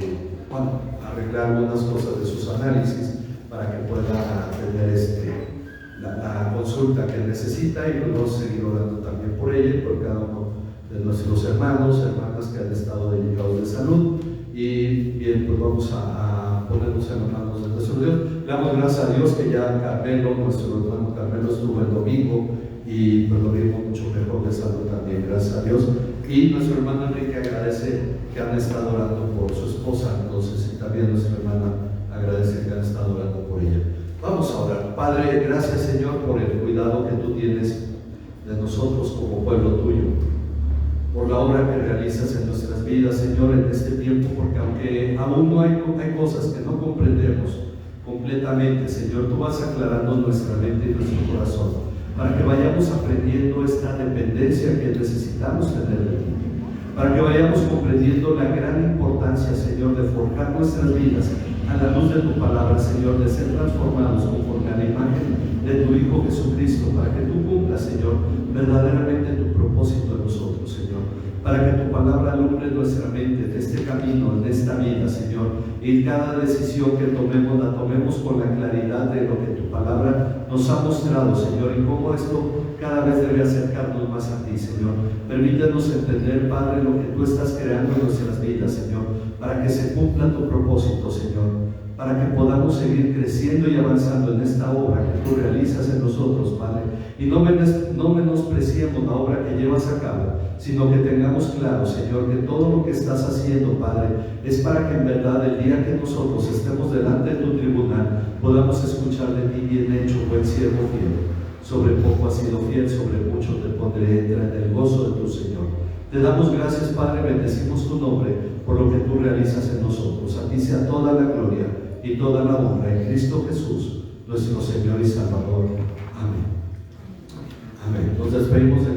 arreglar algunas cosas de sus análisis para que pueda tener la consulta que necesita, y luego seguir orando también por ella y por cada uno de nuestros hermanos, hermanas que han estado delicados de salud. Y bien, pues vamos a ponernos en las manos de nuestro Dios. Le damos gracias a Dios que ya Carmelo, nuestro hermano Carmelo, estuvo el domingo y pues lo vimos mucho mejor de salud también, gracias a Dios. Y nuestro hermano Enrique agradece que han estado orando por su esposa, entonces, y también nuestra hermana agradece que han estado orando por ella. Vamos a orar. Padre, gracias Señor por el cuidado que tú tienes de nosotros como pueblo tuyo, por la obra que realizas en nuestras vidas, Señor, en este tiempo, porque aunque aún no hay cosas que no comprendemos completamente, Señor, tú vas aclarando nuestra mente y nuestro corazón para que vayamos aprendiendo esta dependencia que necesitamos tener de ti, para que vayamos comprendiendo la gran importancia, Señor, de forjar nuestras vidas a la luz de tu palabra, Señor, de ser transformados conforme a la imagen de tu Hijo Jesucristo, para que tú cumplas, Señor, verdaderamente tu propósito en nosotros, Señor, para que tu palabra alumbre nuestra mente en este camino, en esta vida, Señor, y cada decisión que tomemos, la tomemos con la claridad de lo que tu palabra nos ha mostrado, Señor, y cómo esto cada vez debe acercarnos más a ti, Señor. Permítenos entender, Padre, lo que tú estás creando en nuestras vidas, Señor, para que se cumpla tu propósito, Señor, para que podamos seguir creciendo y avanzando en esta obra que tú realizas en nosotros, Padre, y no menospreciemos la obra que llevas a cabo, sino que tengamos claro, Señor, que todo lo que estás haciendo, Padre, es para que en verdad el día que nosotros estemos delante de tu tribunal podamos escuchar de ti: bien hecho, buen siervo fiel, sobre poco has sido fiel, sobre mucho te pondré, entra en el gozo de tu Señor. Te damos gracias, Padre, bendecimos tu nombre por lo que tú realizas en nosotros. A ti sea toda la gloria y toda la honra en Cristo Jesús, nuestro Señor y Salvador. Amén. Amén. despedimos de